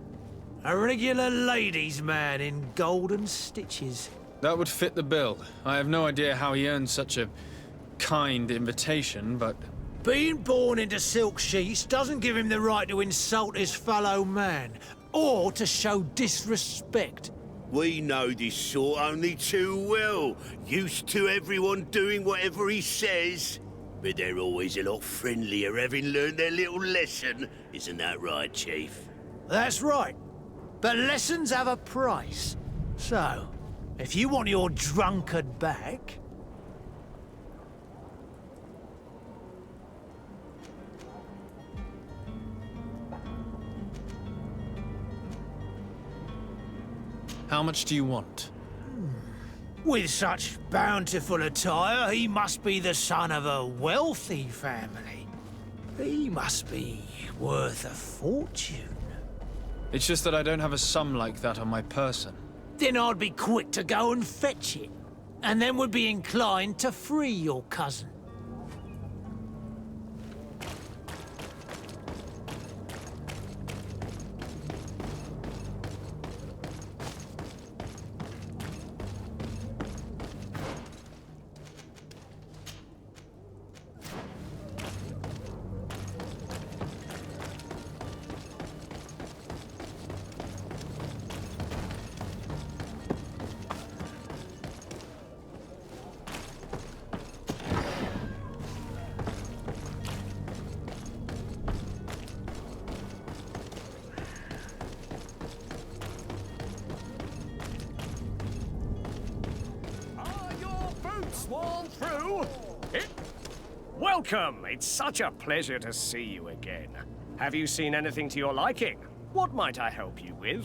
A regular ladies' man in golden stitches. That would fit the bill. I have no idea how he earned such a kind invitation, but... Being born into silk sheets doesn't give him the right to insult his fellow man, or to show disrespect. We know this sort only too well. Used to everyone doing whatever he says. But they're always a lot friendlier having learned their little lesson. Isn't that right, Chief? That's right. But lessons have a price. So, if you want your drunkard back... How much do you want? With such bountiful attire, he must be the son of a wealthy family. He must be worth a fortune. It's just that I don't have a sum like that on my person. Then I'd be quick to go and fetch it, and then would be inclined to free your cousin. Welcome! It's such a pleasure to see you again. Have you seen anything to your liking? What might I help you with?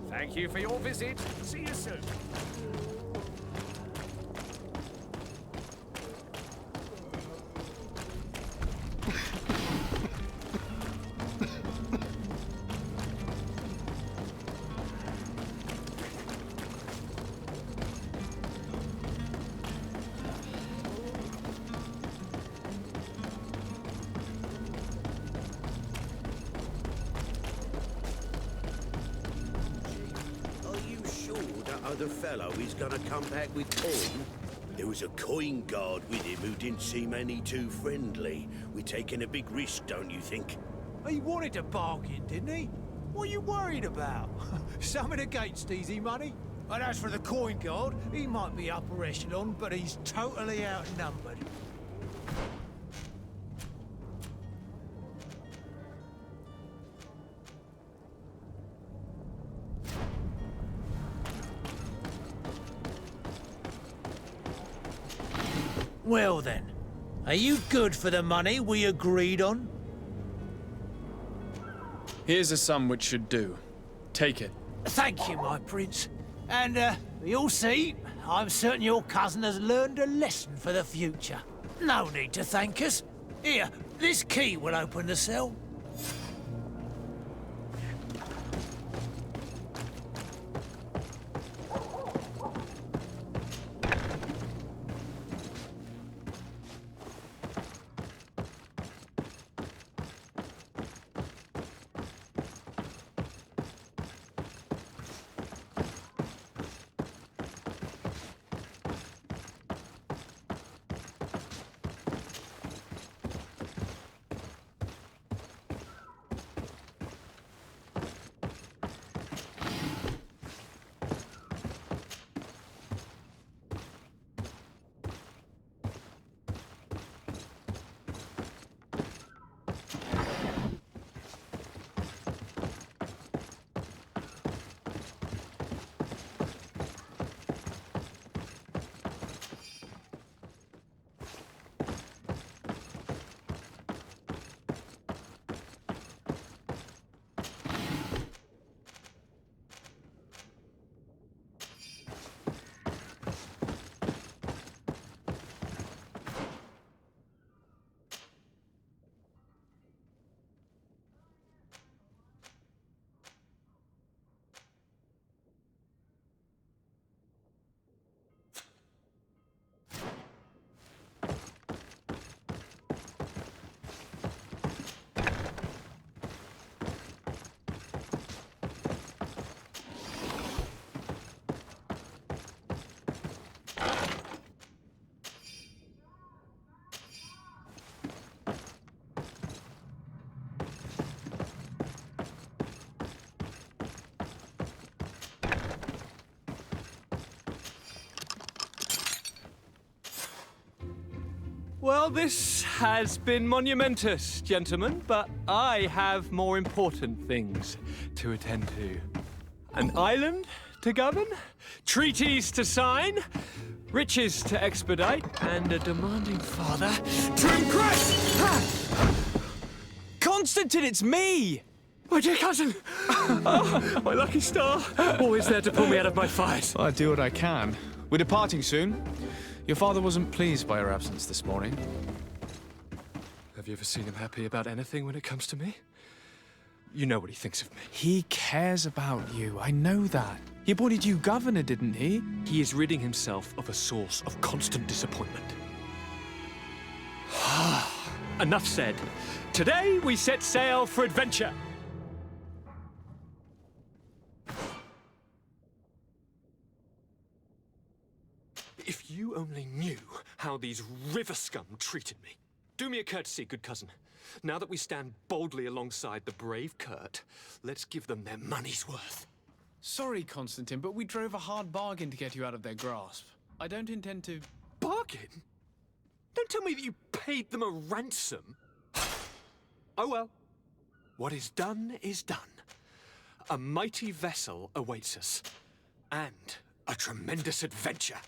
Thank you for your visit. See you soon. The fellow is gonna come back with coin? There was a coin guard with him who didn't seem any too friendly. We're taking a big risk, don't you think? He wanted to bargain, didn't he? What are you worried about? Something against easy money? And as for the coin guard, he might be upper echelon, but he's totally outnumbered. Well then, are you good for the money we agreed on? Here's a sum which should do. Take it. Thank you, my prince. And, you'll see, I'm certain your cousin has learned a lesson for the future. No need to thank us. Here, this key will open the cell. Well, this has been monumentous, gentlemen, but I have more important things to attend to. An island to govern, treaties to sign, riches to expedite, and a demanding father to impress! Constantine, it's me! My dear cousin! Oh, my lucky star! Always there to pull me out of my fight. I do what I can. We're departing soon. Your father wasn't pleased by your absence this morning. Have you ever seen him happy about anything when it comes to me? You know what he thinks of me. He cares about you, I know that. He appointed you governor, didn't he? He is ridding himself of a source of constant disappointment. Enough said. Today we set sail for adventure. If you only knew how these river scum treated me. Do me a courtesy, good cousin. Now that we stand boldly alongside the brave Kurt, let's give them their money's worth. Sorry, Constantine, but we drove a hard bargain to get you out of their grasp. I don't intend to... Bargain? Don't tell me that you paid them a ransom. Oh well. What is done is done. A mighty vessel awaits us. And a tremendous adventure.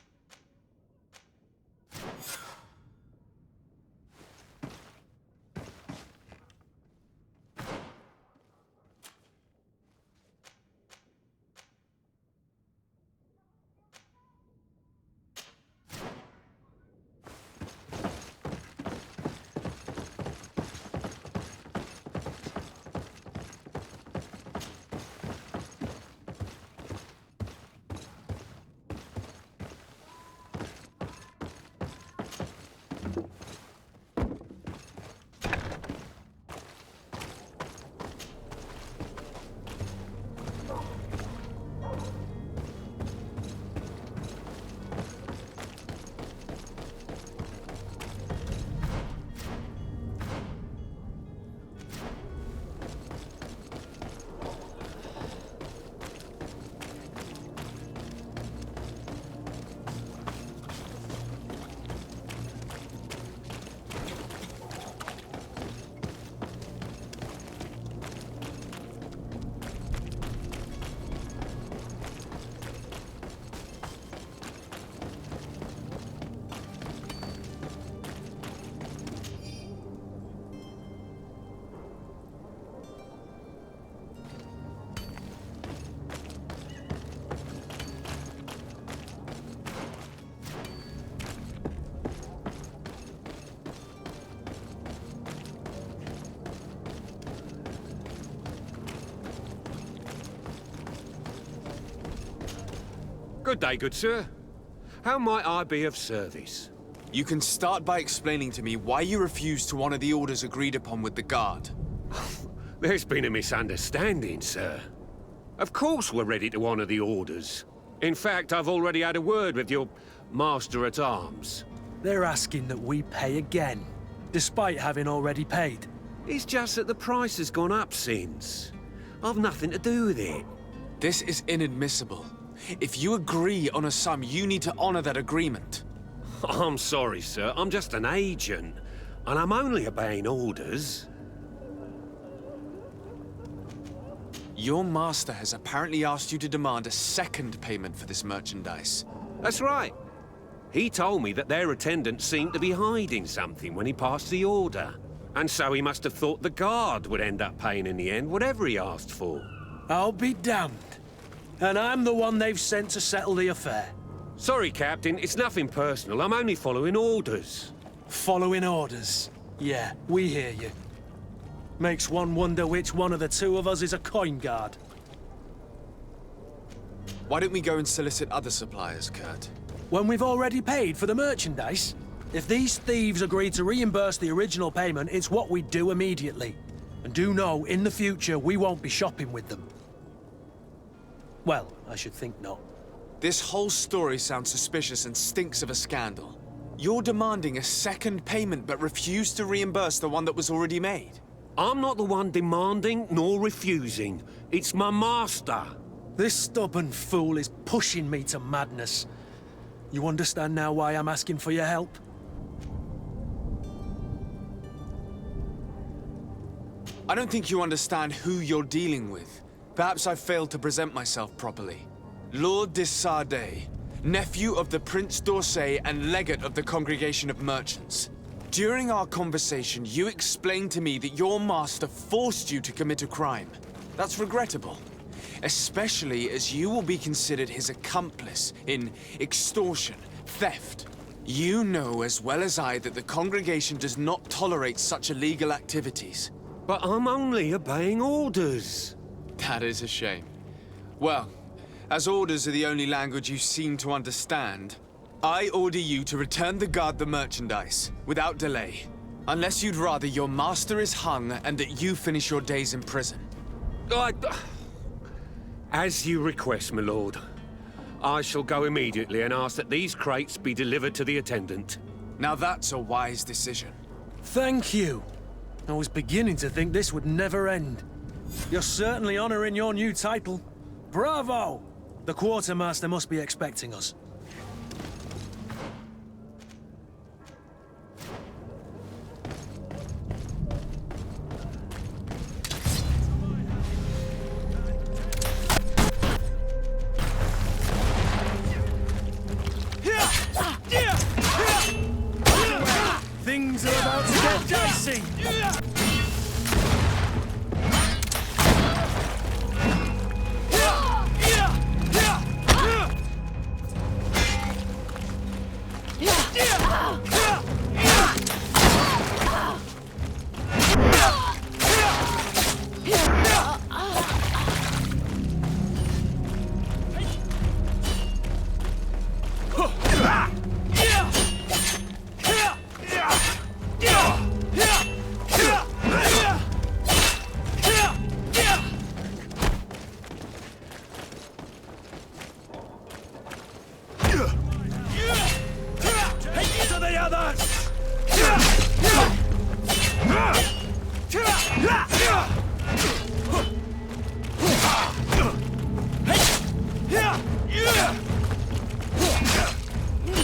Good day, good sir. How might I be of service? You can start by explaining to me why you refused to honor the orders agreed upon with the guard. There's been a misunderstanding, sir. Of course we're ready to honor the orders. In fact, I've already had a word with your master-at-arms. They're asking that we pay again, despite having already paid. It's just that the price has gone up since. I've nothing to do with it. This is inadmissible. If you agree on a sum, you need to honor that agreement. I'm sorry, sir. I'm just an agent. And I'm only obeying orders. Your master has apparently asked you to demand a second payment for this merchandise. That's right. He told me that their attendant seemed to be hiding something when he passed the order. And so he must have thought the guard would end up paying in the end, whatever he asked for. I'll be damned. And I'm the one they've sent to settle the affair. Sorry, Captain. It's nothing personal. I'm only following orders. Following orders? Yeah, we hear you. Makes one wonder which one of the two of us is a coin guard. Why don't we go and solicit other suppliers, Kurt? When we've already paid for the merchandise? If these thieves agree to reimburse the original payment, it's what we do immediately. And do know, in the future, we won't be shopping with them. Well, I should think not. This whole story sounds suspicious and stinks of a scandal. You're demanding a second payment but refuse to reimburse the one that was already made. I'm not the one demanding nor refusing. It's my master. This stubborn fool is pushing me to madness. You understand now why I'm asking for your help? I don't think you understand who you're dealing with. Perhaps I failed to present myself properly. Lord de Sardet, nephew of the Prince d'Orsay and legate of the Congregation of Merchants. During our conversation, you explained to me that your master forced you to commit a crime. That's regrettable, especially as you will be considered his accomplice in extortion, theft. You know as well as I that the Congregation does not tolerate such illegal activities. But I'm only obeying orders. That is a shame. Well, as orders are the only language you seem to understand, I order you to return the guard the merchandise, without delay. Unless you'd rather your master is hung and that you finish your days in prison. As you request, my lord. I shall go immediately and ask that these crates be delivered to the attendant. Now that's a wise decision. Thank you. I was beginning to think this would never end. You're certainly honoring your new title. Bravo! The quartermaster must be expecting us. Things are about to get dicey!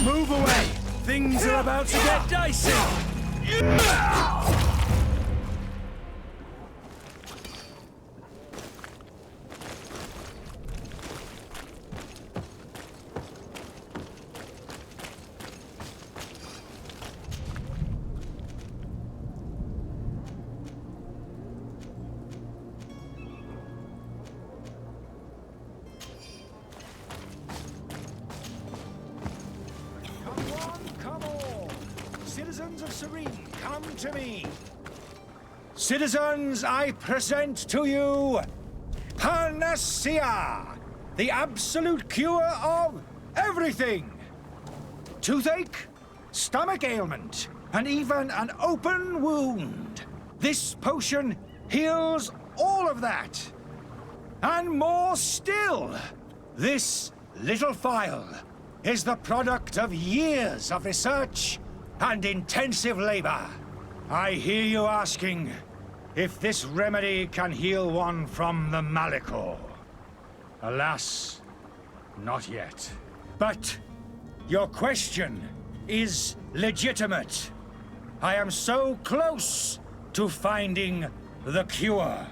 Move away! Things are about to get dicey! Citizens of Serene, come to me. Citizens, I present to you Panacea, the absolute cure of everything. Toothache, stomach ailment, and even an open wound. This potion heals all of that. And more still, this little phial is the product of years of research and intensive labor. I hear you asking if this remedy can heal one from the Malachor. Alas, not yet. But your question is legitimate. I am so close to finding the cure.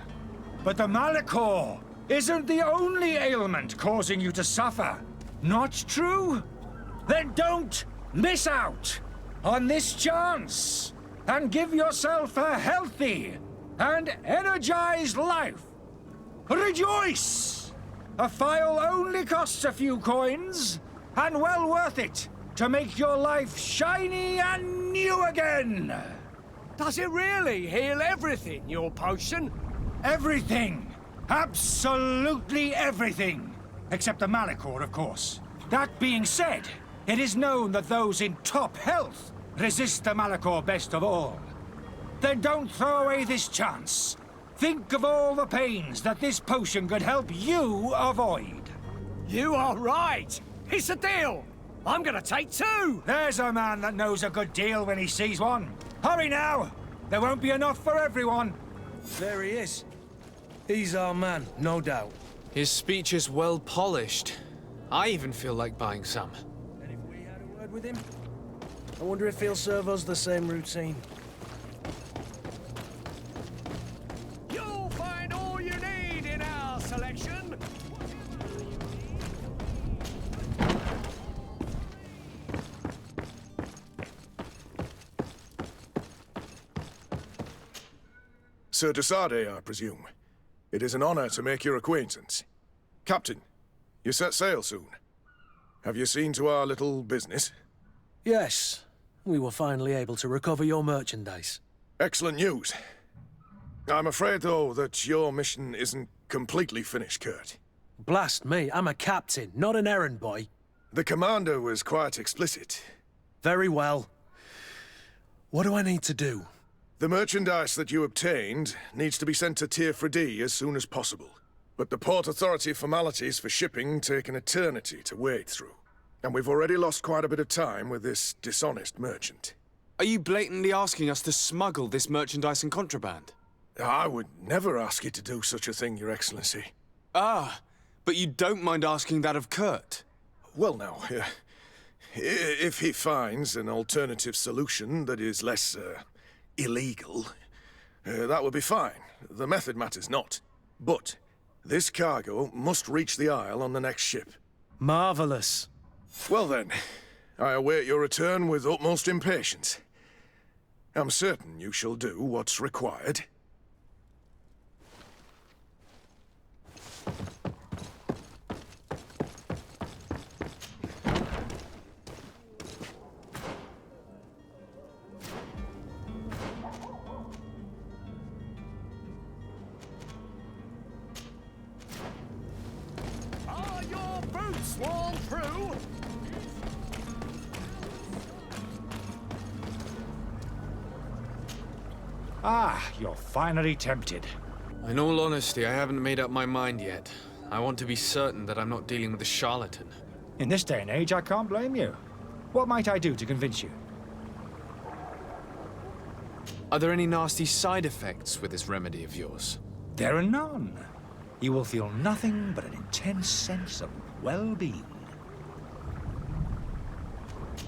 But the Malachor isn't the only ailment causing you to suffer. Not true? Then don't miss out on this chance and give yourself a healthy and energized life. Rejoice! A phial only costs a few coins, and well worth it to make your life shiny and new again. Does it really heal everything, your potion? Everything. Absolutely everything. Except the Malachor, of course. That being said, it is known that those in top health resist the Malachor best of all. Then don't throw away this chance. Think of all the pains that this potion could help you avoid. You are right. It's a deal. I'm gonna take two. There's a man that knows a good deal when he sees one. Hurry now. There won't be enough for everyone. There he is. He's our man, no doubt. His speech is well polished. I even feel like buying some. And if we had a word with him? I wonder if he'll serve us the same routine. You'll find all you need in our selection. Sir Desade, I presume. It is an honor to make your acquaintance. Captain, you set sail soon. Have you seen to our little business? Yes. We were finally able to recover your merchandise. Excellent news. I'm afraid, though, that your mission isn't completely finished, Kurt. Blast me, I'm a captain, not an errand boy. The commander was quite explicit. Very well. What do I need to do? The merchandise that you obtained needs to be sent to Tier 4D as soon as possible. But the Port Authority formalities for shipping take an eternity to wade through. And we've already lost quite a bit of time with this dishonest merchant. Are you blatantly asking us to smuggle this merchandise and contraband? I would never ask you to do such a thing, Your Excellency. Ah, but you don't mind asking that of Kurt? Well, now, if he finds an alternative solution that is less, illegal, that would be fine. The method matters not. But this cargo must reach the Isle on the next ship. Marvelous. Well then, I await your return with utmost impatience. I'm certain you shall do what's required. Are your boots worn through? Ah, you're finally tempted. In all honesty, I haven't made up my mind yet. I want to be certain that I'm not dealing with a charlatan. In this day and age, I can't blame you. What might I do to convince you? Are there any nasty side effects with this remedy of yours? There are none. You will feel nothing but an intense sense of well-being.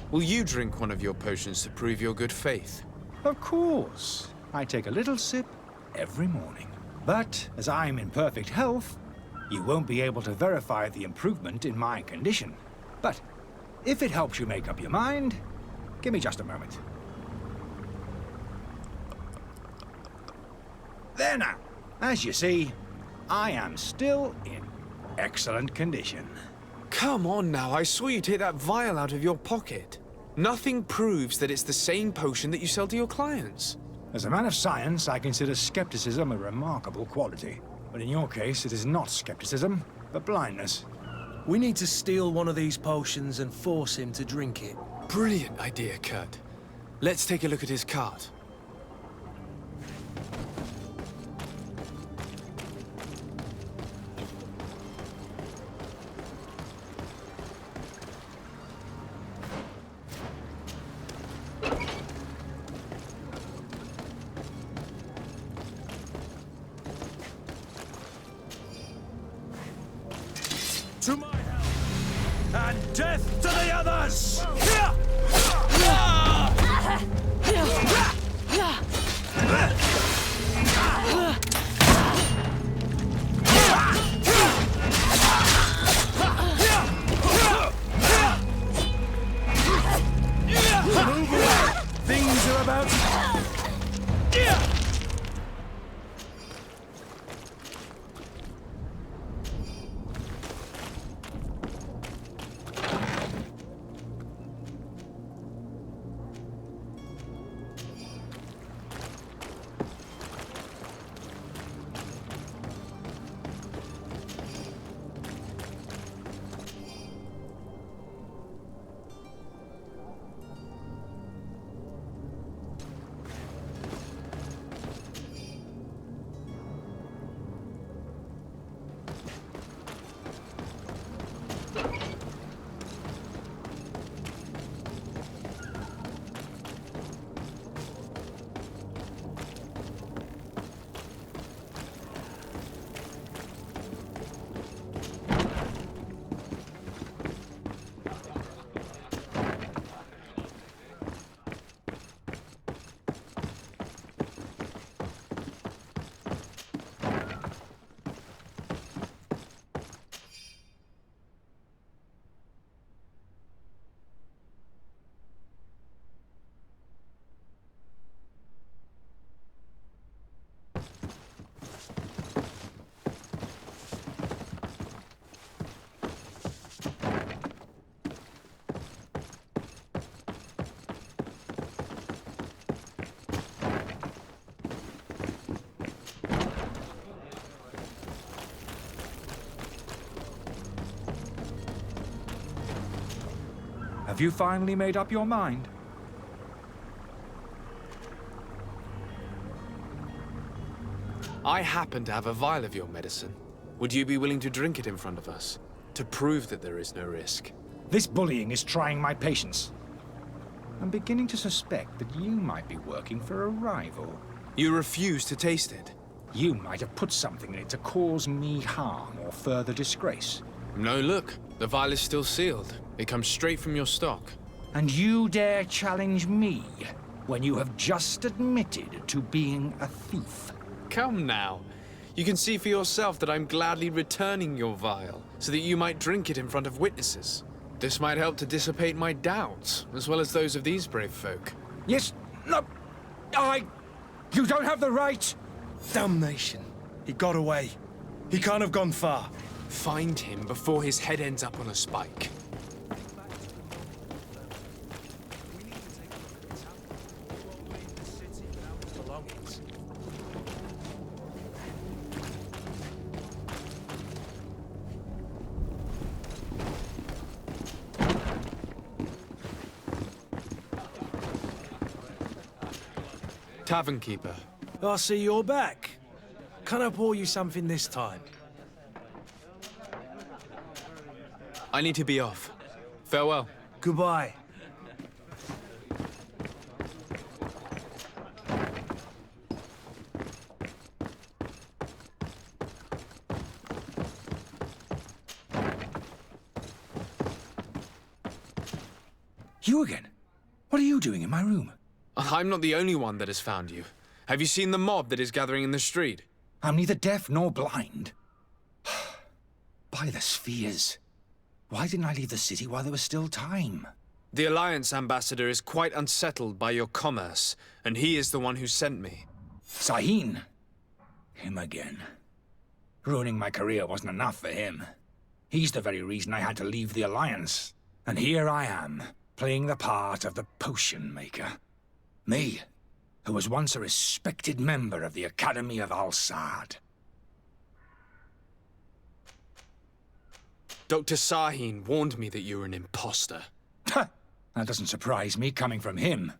Will you drink one of your potions to prove your good faith? Of course. I take a little sip every morning. But as I'm in perfect health, you won't be able to verify the improvement in my condition. But if it helps you make up your mind, give me just a moment. There now. As you see, I am still in excellent condition. Come on now, I saw you take that vial out of your pocket. Nothing proves that it's the same potion that you sell to your clients. As a man of science, I consider skepticism a remarkable quality. But in your case, it is not skepticism, but blindness. We need to steal one of these potions and force him to drink it. Brilliant idea, Kurt. Let's take a look at his cart. To my help! And death to the others! Move away! Things are about to... Have you finally made up your mind? I happen to have a vial of your medicine. Would you be willing to drink it in front of us? To prove that there is no risk? This bullying is trying my patience. I'm beginning to suspect that you might be working for a rival. You refuse to taste it? You might have put something in it to cause me harm or further disgrace. No, look. The vial is still sealed. It comes straight from your stock. And you dare challenge me when you have just admitted to being a thief? Come now. You can see for yourself that I'm gladly returning your vial, so that you might drink it in front of witnesses. This might help to dissipate my doubts, as well as those of these brave folk. Yes, no, You don't have the right! Damnation. He got away. He can't have gone far. Find him before his head ends up on a spike. Tavern keeper. I see you're back. Can I pour you something this time? I need to be off. Farewell. Goodbye. You again? What are you doing in my room? I'm not the only one that has found you. Have you seen the mob that is gathering in the street? I'm neither deaf nor blind. By the spheres. Why didn't I leave the city while there was still time? The Alliance ambassador is quite unsettled by your commerce, and he is the one who sent me. Sahin. Him again. Ruining my career wasn't enough for him. He's the very reason I had to leave the Alliance. And here I am, playing the part of the potion maker. Me, who was once a respected member of the Academy of Al-Sad. Dr. Sahin warned me that you were an imposter. That doesn't surprise me, coming from him.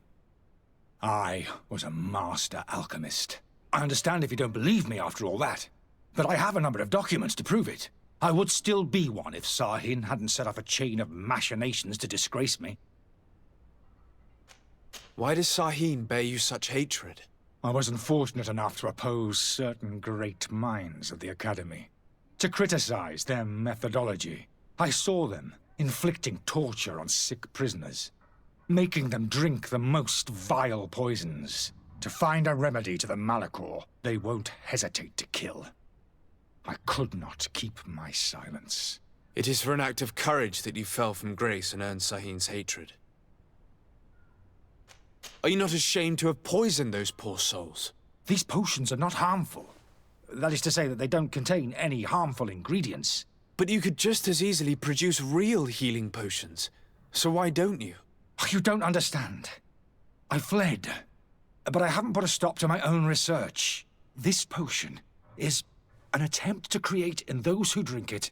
I was a master alchemist. I understand if you don't believe me after all that, but I have a number of documents to prove it. I would still be one if Sahin hadn't set off a chain of machinations to disgrace me. Why does Sahin bear you such hatred? I wasn't fortunate enough to oppose certain great minds of the Academy. To criticize their methodology. I saw them inflicting torture on sick prisoners. Making them drink the most vile poisons. To find a remedy to the Malachor they won't hesitate to kill. I could not keep my silence. It is for an act of courage that you fell from grace and earned Sahin's hatred. Are you not ashamed to have poisoned those poor souls? These potions are not harmful. That is to say that they don't contain any harmful ingredients. But you could just as easily produce real healing potions. So why don't you? You don't understand. I fled. But I haven't put a stop to my own research. This potion is an attempt to create in those who drink it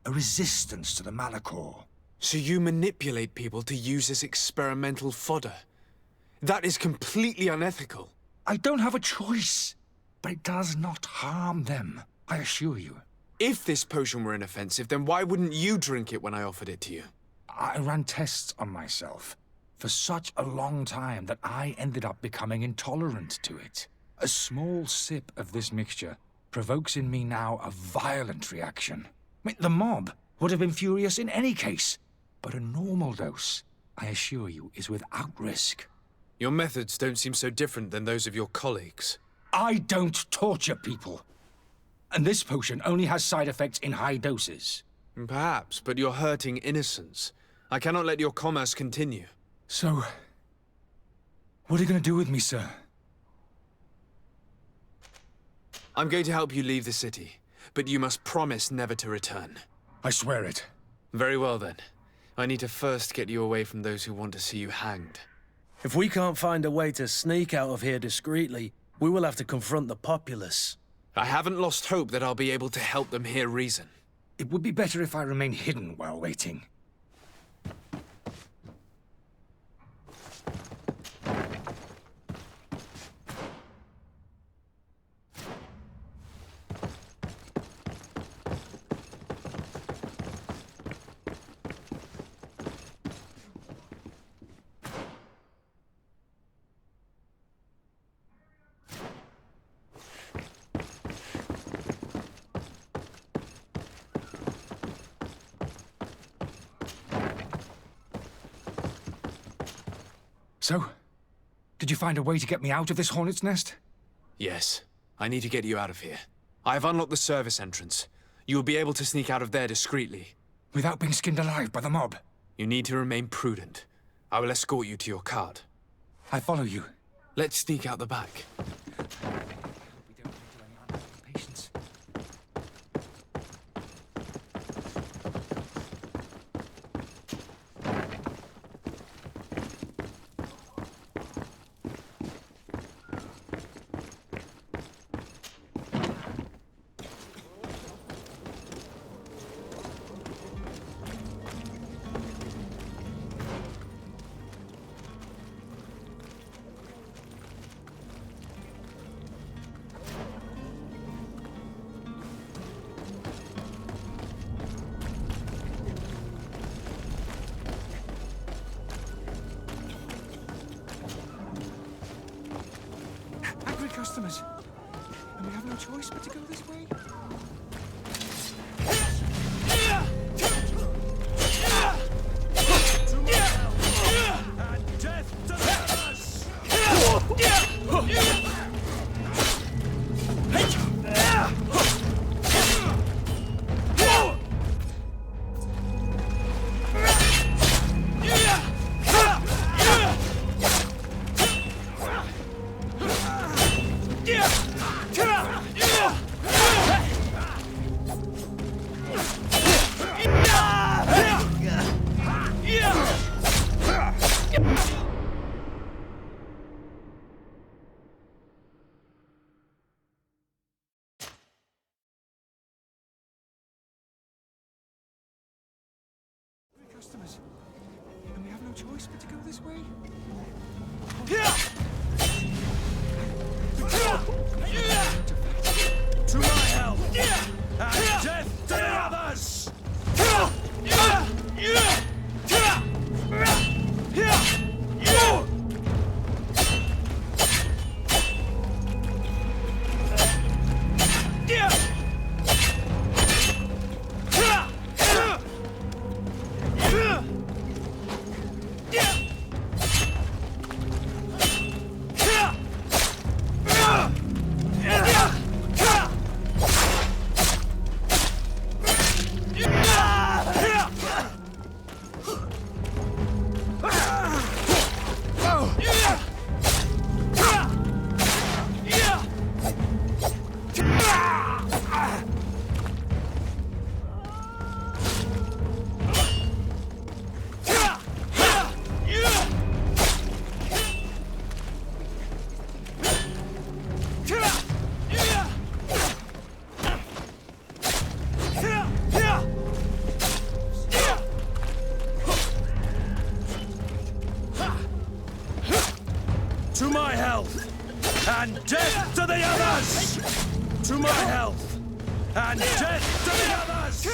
a resistance to the Malachor. So you manipulate people to use as experimental fodder? That is completely unethical. I don't have a choice, but it does not harm them, I assure you. If this potion were inoffensive, then why wouldn't you drink it when I offered it to you? I ran tests on myself for such a long time that I ended up becoming intolerant to it. A small sip of this mixture provokes in me now a violent reaction. The mob would have been furious in any case, but a normal dose, I assure you, is without risk. Your methods don't seem so different than those of your colleagues. I don't torture people. And this potion only has side effects in high doses. Perhaps, but you're hurting innocents. I cannot let your commerce continue. So, what are you going to do with me, sir? I'm going to help you leave the city, but you must promise never to return. I swear it. Very well, then. I need to first get you away from those who want to see you hanged. If we can't find a way to sneak out of here discreetly, we will have to confront the populace. I haven't lost hope that I'll be able to help them hear reason. It would be better if I remain hidden while waiting. So, did you find a way to get me out of this hornet's nest? Yes. I need to get you out of here. I have unlocked the service entrance. You will be able to sneak out of there discreetly. Without being skinned alive by the mob? You need to remain prudent. I will escort you to your cart. I follow you. Let's sneak out the back. Customers. And we have no choice but to go this way. And death to us! Customers. And we have no choice but to go this way. To my help! And death to the others! To my health, and death to the others! To my health, and death to the others!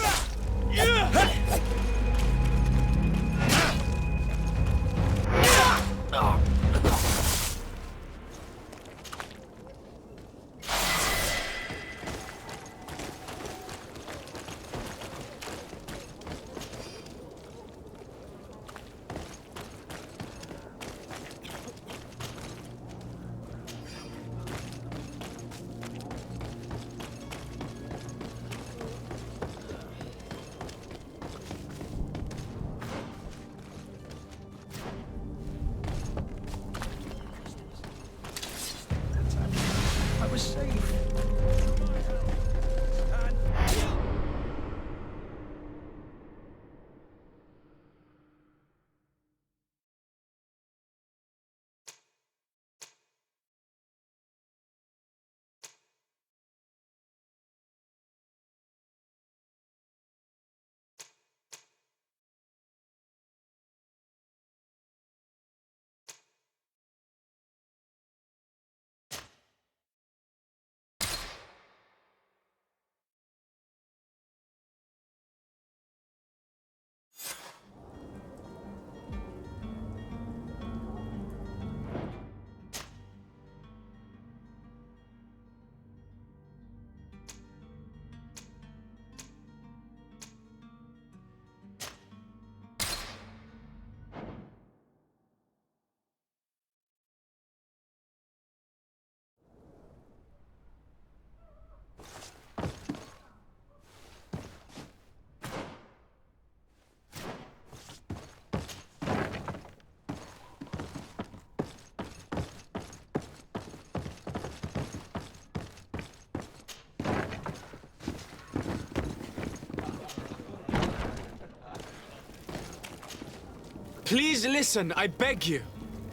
Please listen, I beg you.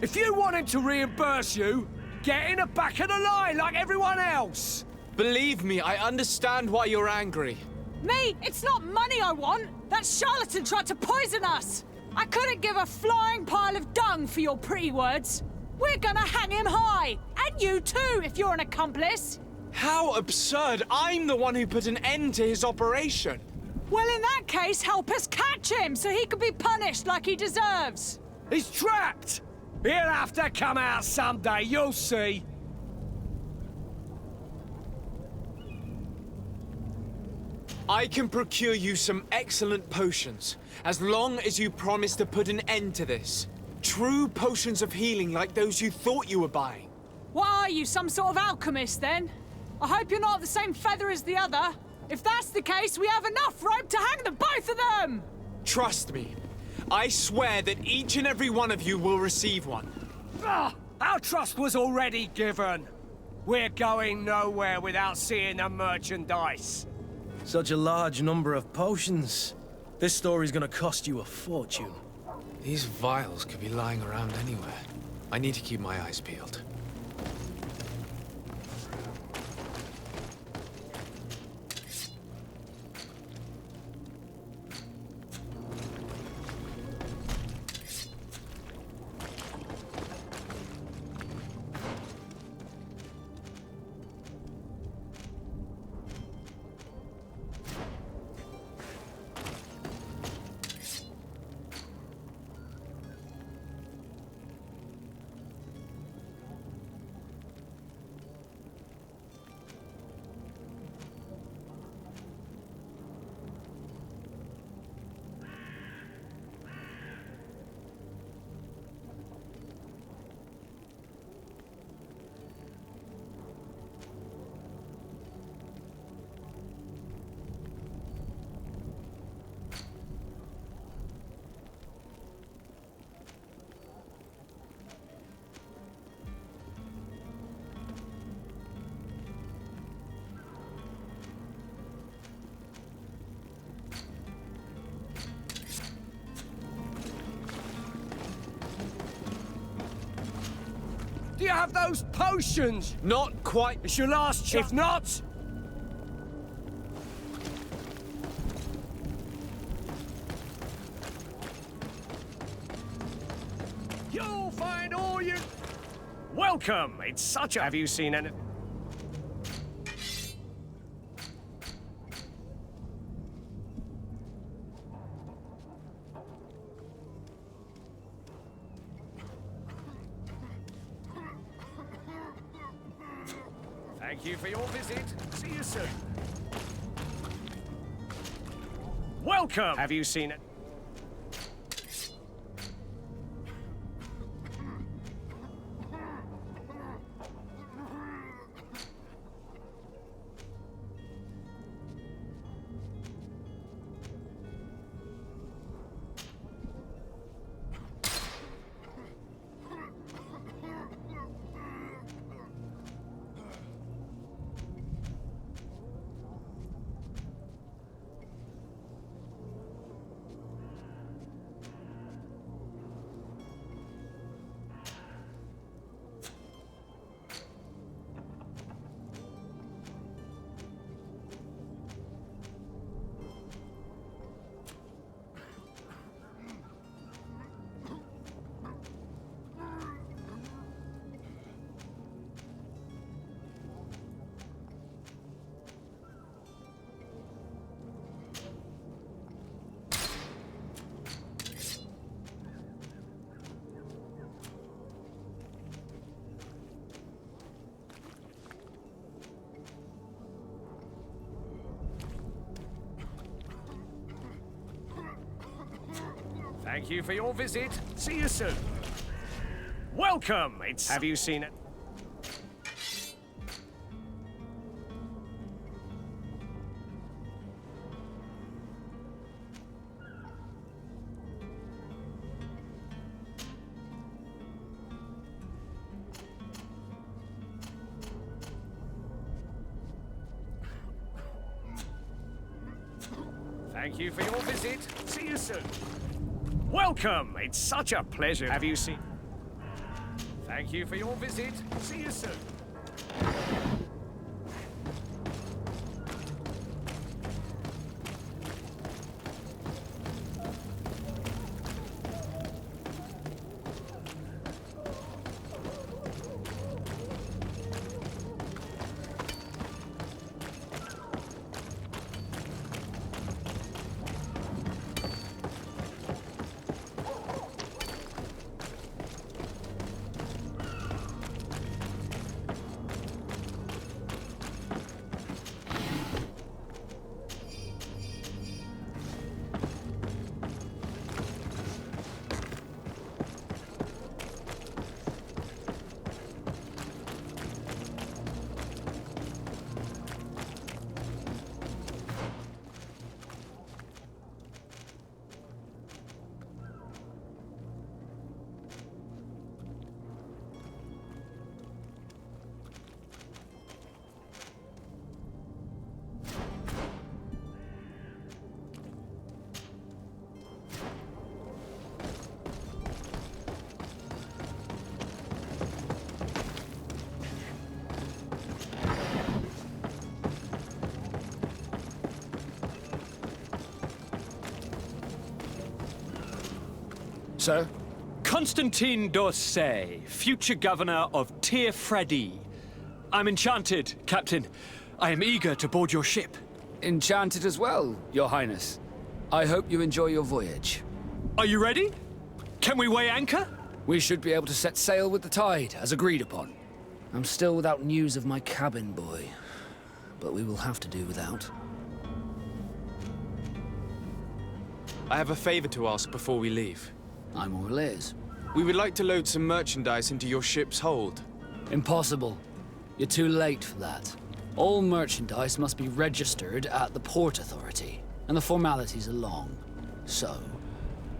If you want him to reimburse you, get in the back of the line like everyone else. Believe me, I understand why you're angry. Me? It's not money I want. That charlatan tried to poison us. I couldn't give a flying pile of dung for your pretty words. We're gonna hang him high. And you too, if you're an accomplice. How absurd! I'm the one who put an end to his operation. Well, in that case, help us catch him so he can be punished like he deserves. He's trapped! He'll have to come out someday, you'll see. I can procure you some excellent potions, as long as you promise to put an end to this. True potions of healing like those you thought you were buying. What are you, some sort of alchemist, then? I hope you're not of the same feather as the other. If that's the case, we have enough rope to hang the both of them! Trust me. I swear that each and every one of you will receive one. Our trust was already given. We're going nowhere without seeing the merchandise. Such a large number of potions. This story's gonna cost you a fortune. These vials could be lying around anywhere. I need to keep my eyes peeled. Do you have those potions? Not quite. It's your last chance. If not... you'll find all you... Welcome! It's such a... Have you seen any... Thank you for your visit. See you soon. Welcome! Have you seen it? Thank you for your visit. See you soon. Welcome! It's... Have you seen it? Thank you for your visit. See you soon. Welcome! It's such a pleasure. Have you seen... Thank you for your visit. See you soon. Sir? Constantine d'Orsay, future governor of Tir Fredi. I'm enchanted, Captain. I am eager to board your ship. Enchanted as well, Your Highness. I hope you enjoy your voyage. Are you ready? Can we weigh anchor? We should be able to set sail with the tide, as agreed upon. I'm still without news of my cabin boy, but we will have to do without. I have a favor to ask before we leave. I'm all ears. We would like to load some merchandise into your ship's hold. Impossible. You're too late for that. All merchandise must be registered at the Port Authority, and the formalities are long. So,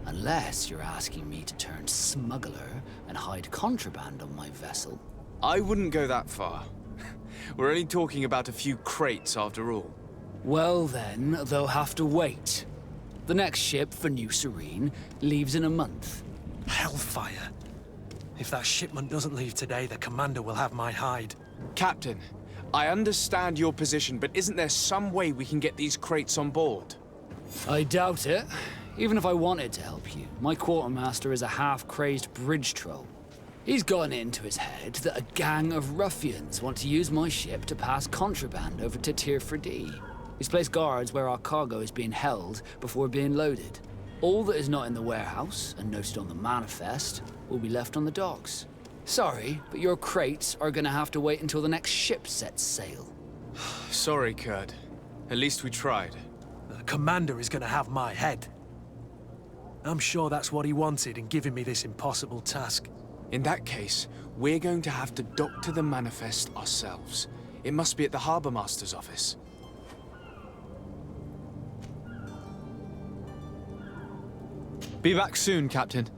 unless you're asking me to turn smuggler and hide contraband on my vessel... I wouldn't go that far. We're only talking about a few crates after all. Well then, they'll have to wait. The next ship for New Serene leaves in a month. Hellfire. If that shipment doesn't leave today, the commander will have my hide. Captain, I understand your position, but isn't there some way we can get these crates on board? I doubt it. Even if I wanted to help you, my quartermaster is a half-crazed bridge troll. He's gotten it into his head that a gang of ruffians want to use my ship to pass contraband over to Tir Fredi. He's placed guards where our cargo is being held before being loaded. All that is not in the warehouse, and noted on the manifest, will be left on the docks. Sorry, but your crates are gonna have to wait until the next ship sets sail. Sorry, Kurt. At least we tried. The commander is gonna have my head. I'm sure that's what he wanted in giving me this impossible task. In that case, we're going to have to doctor the manifest ourselves. It must be at the Harbour Master's office. Be back soon, Captain.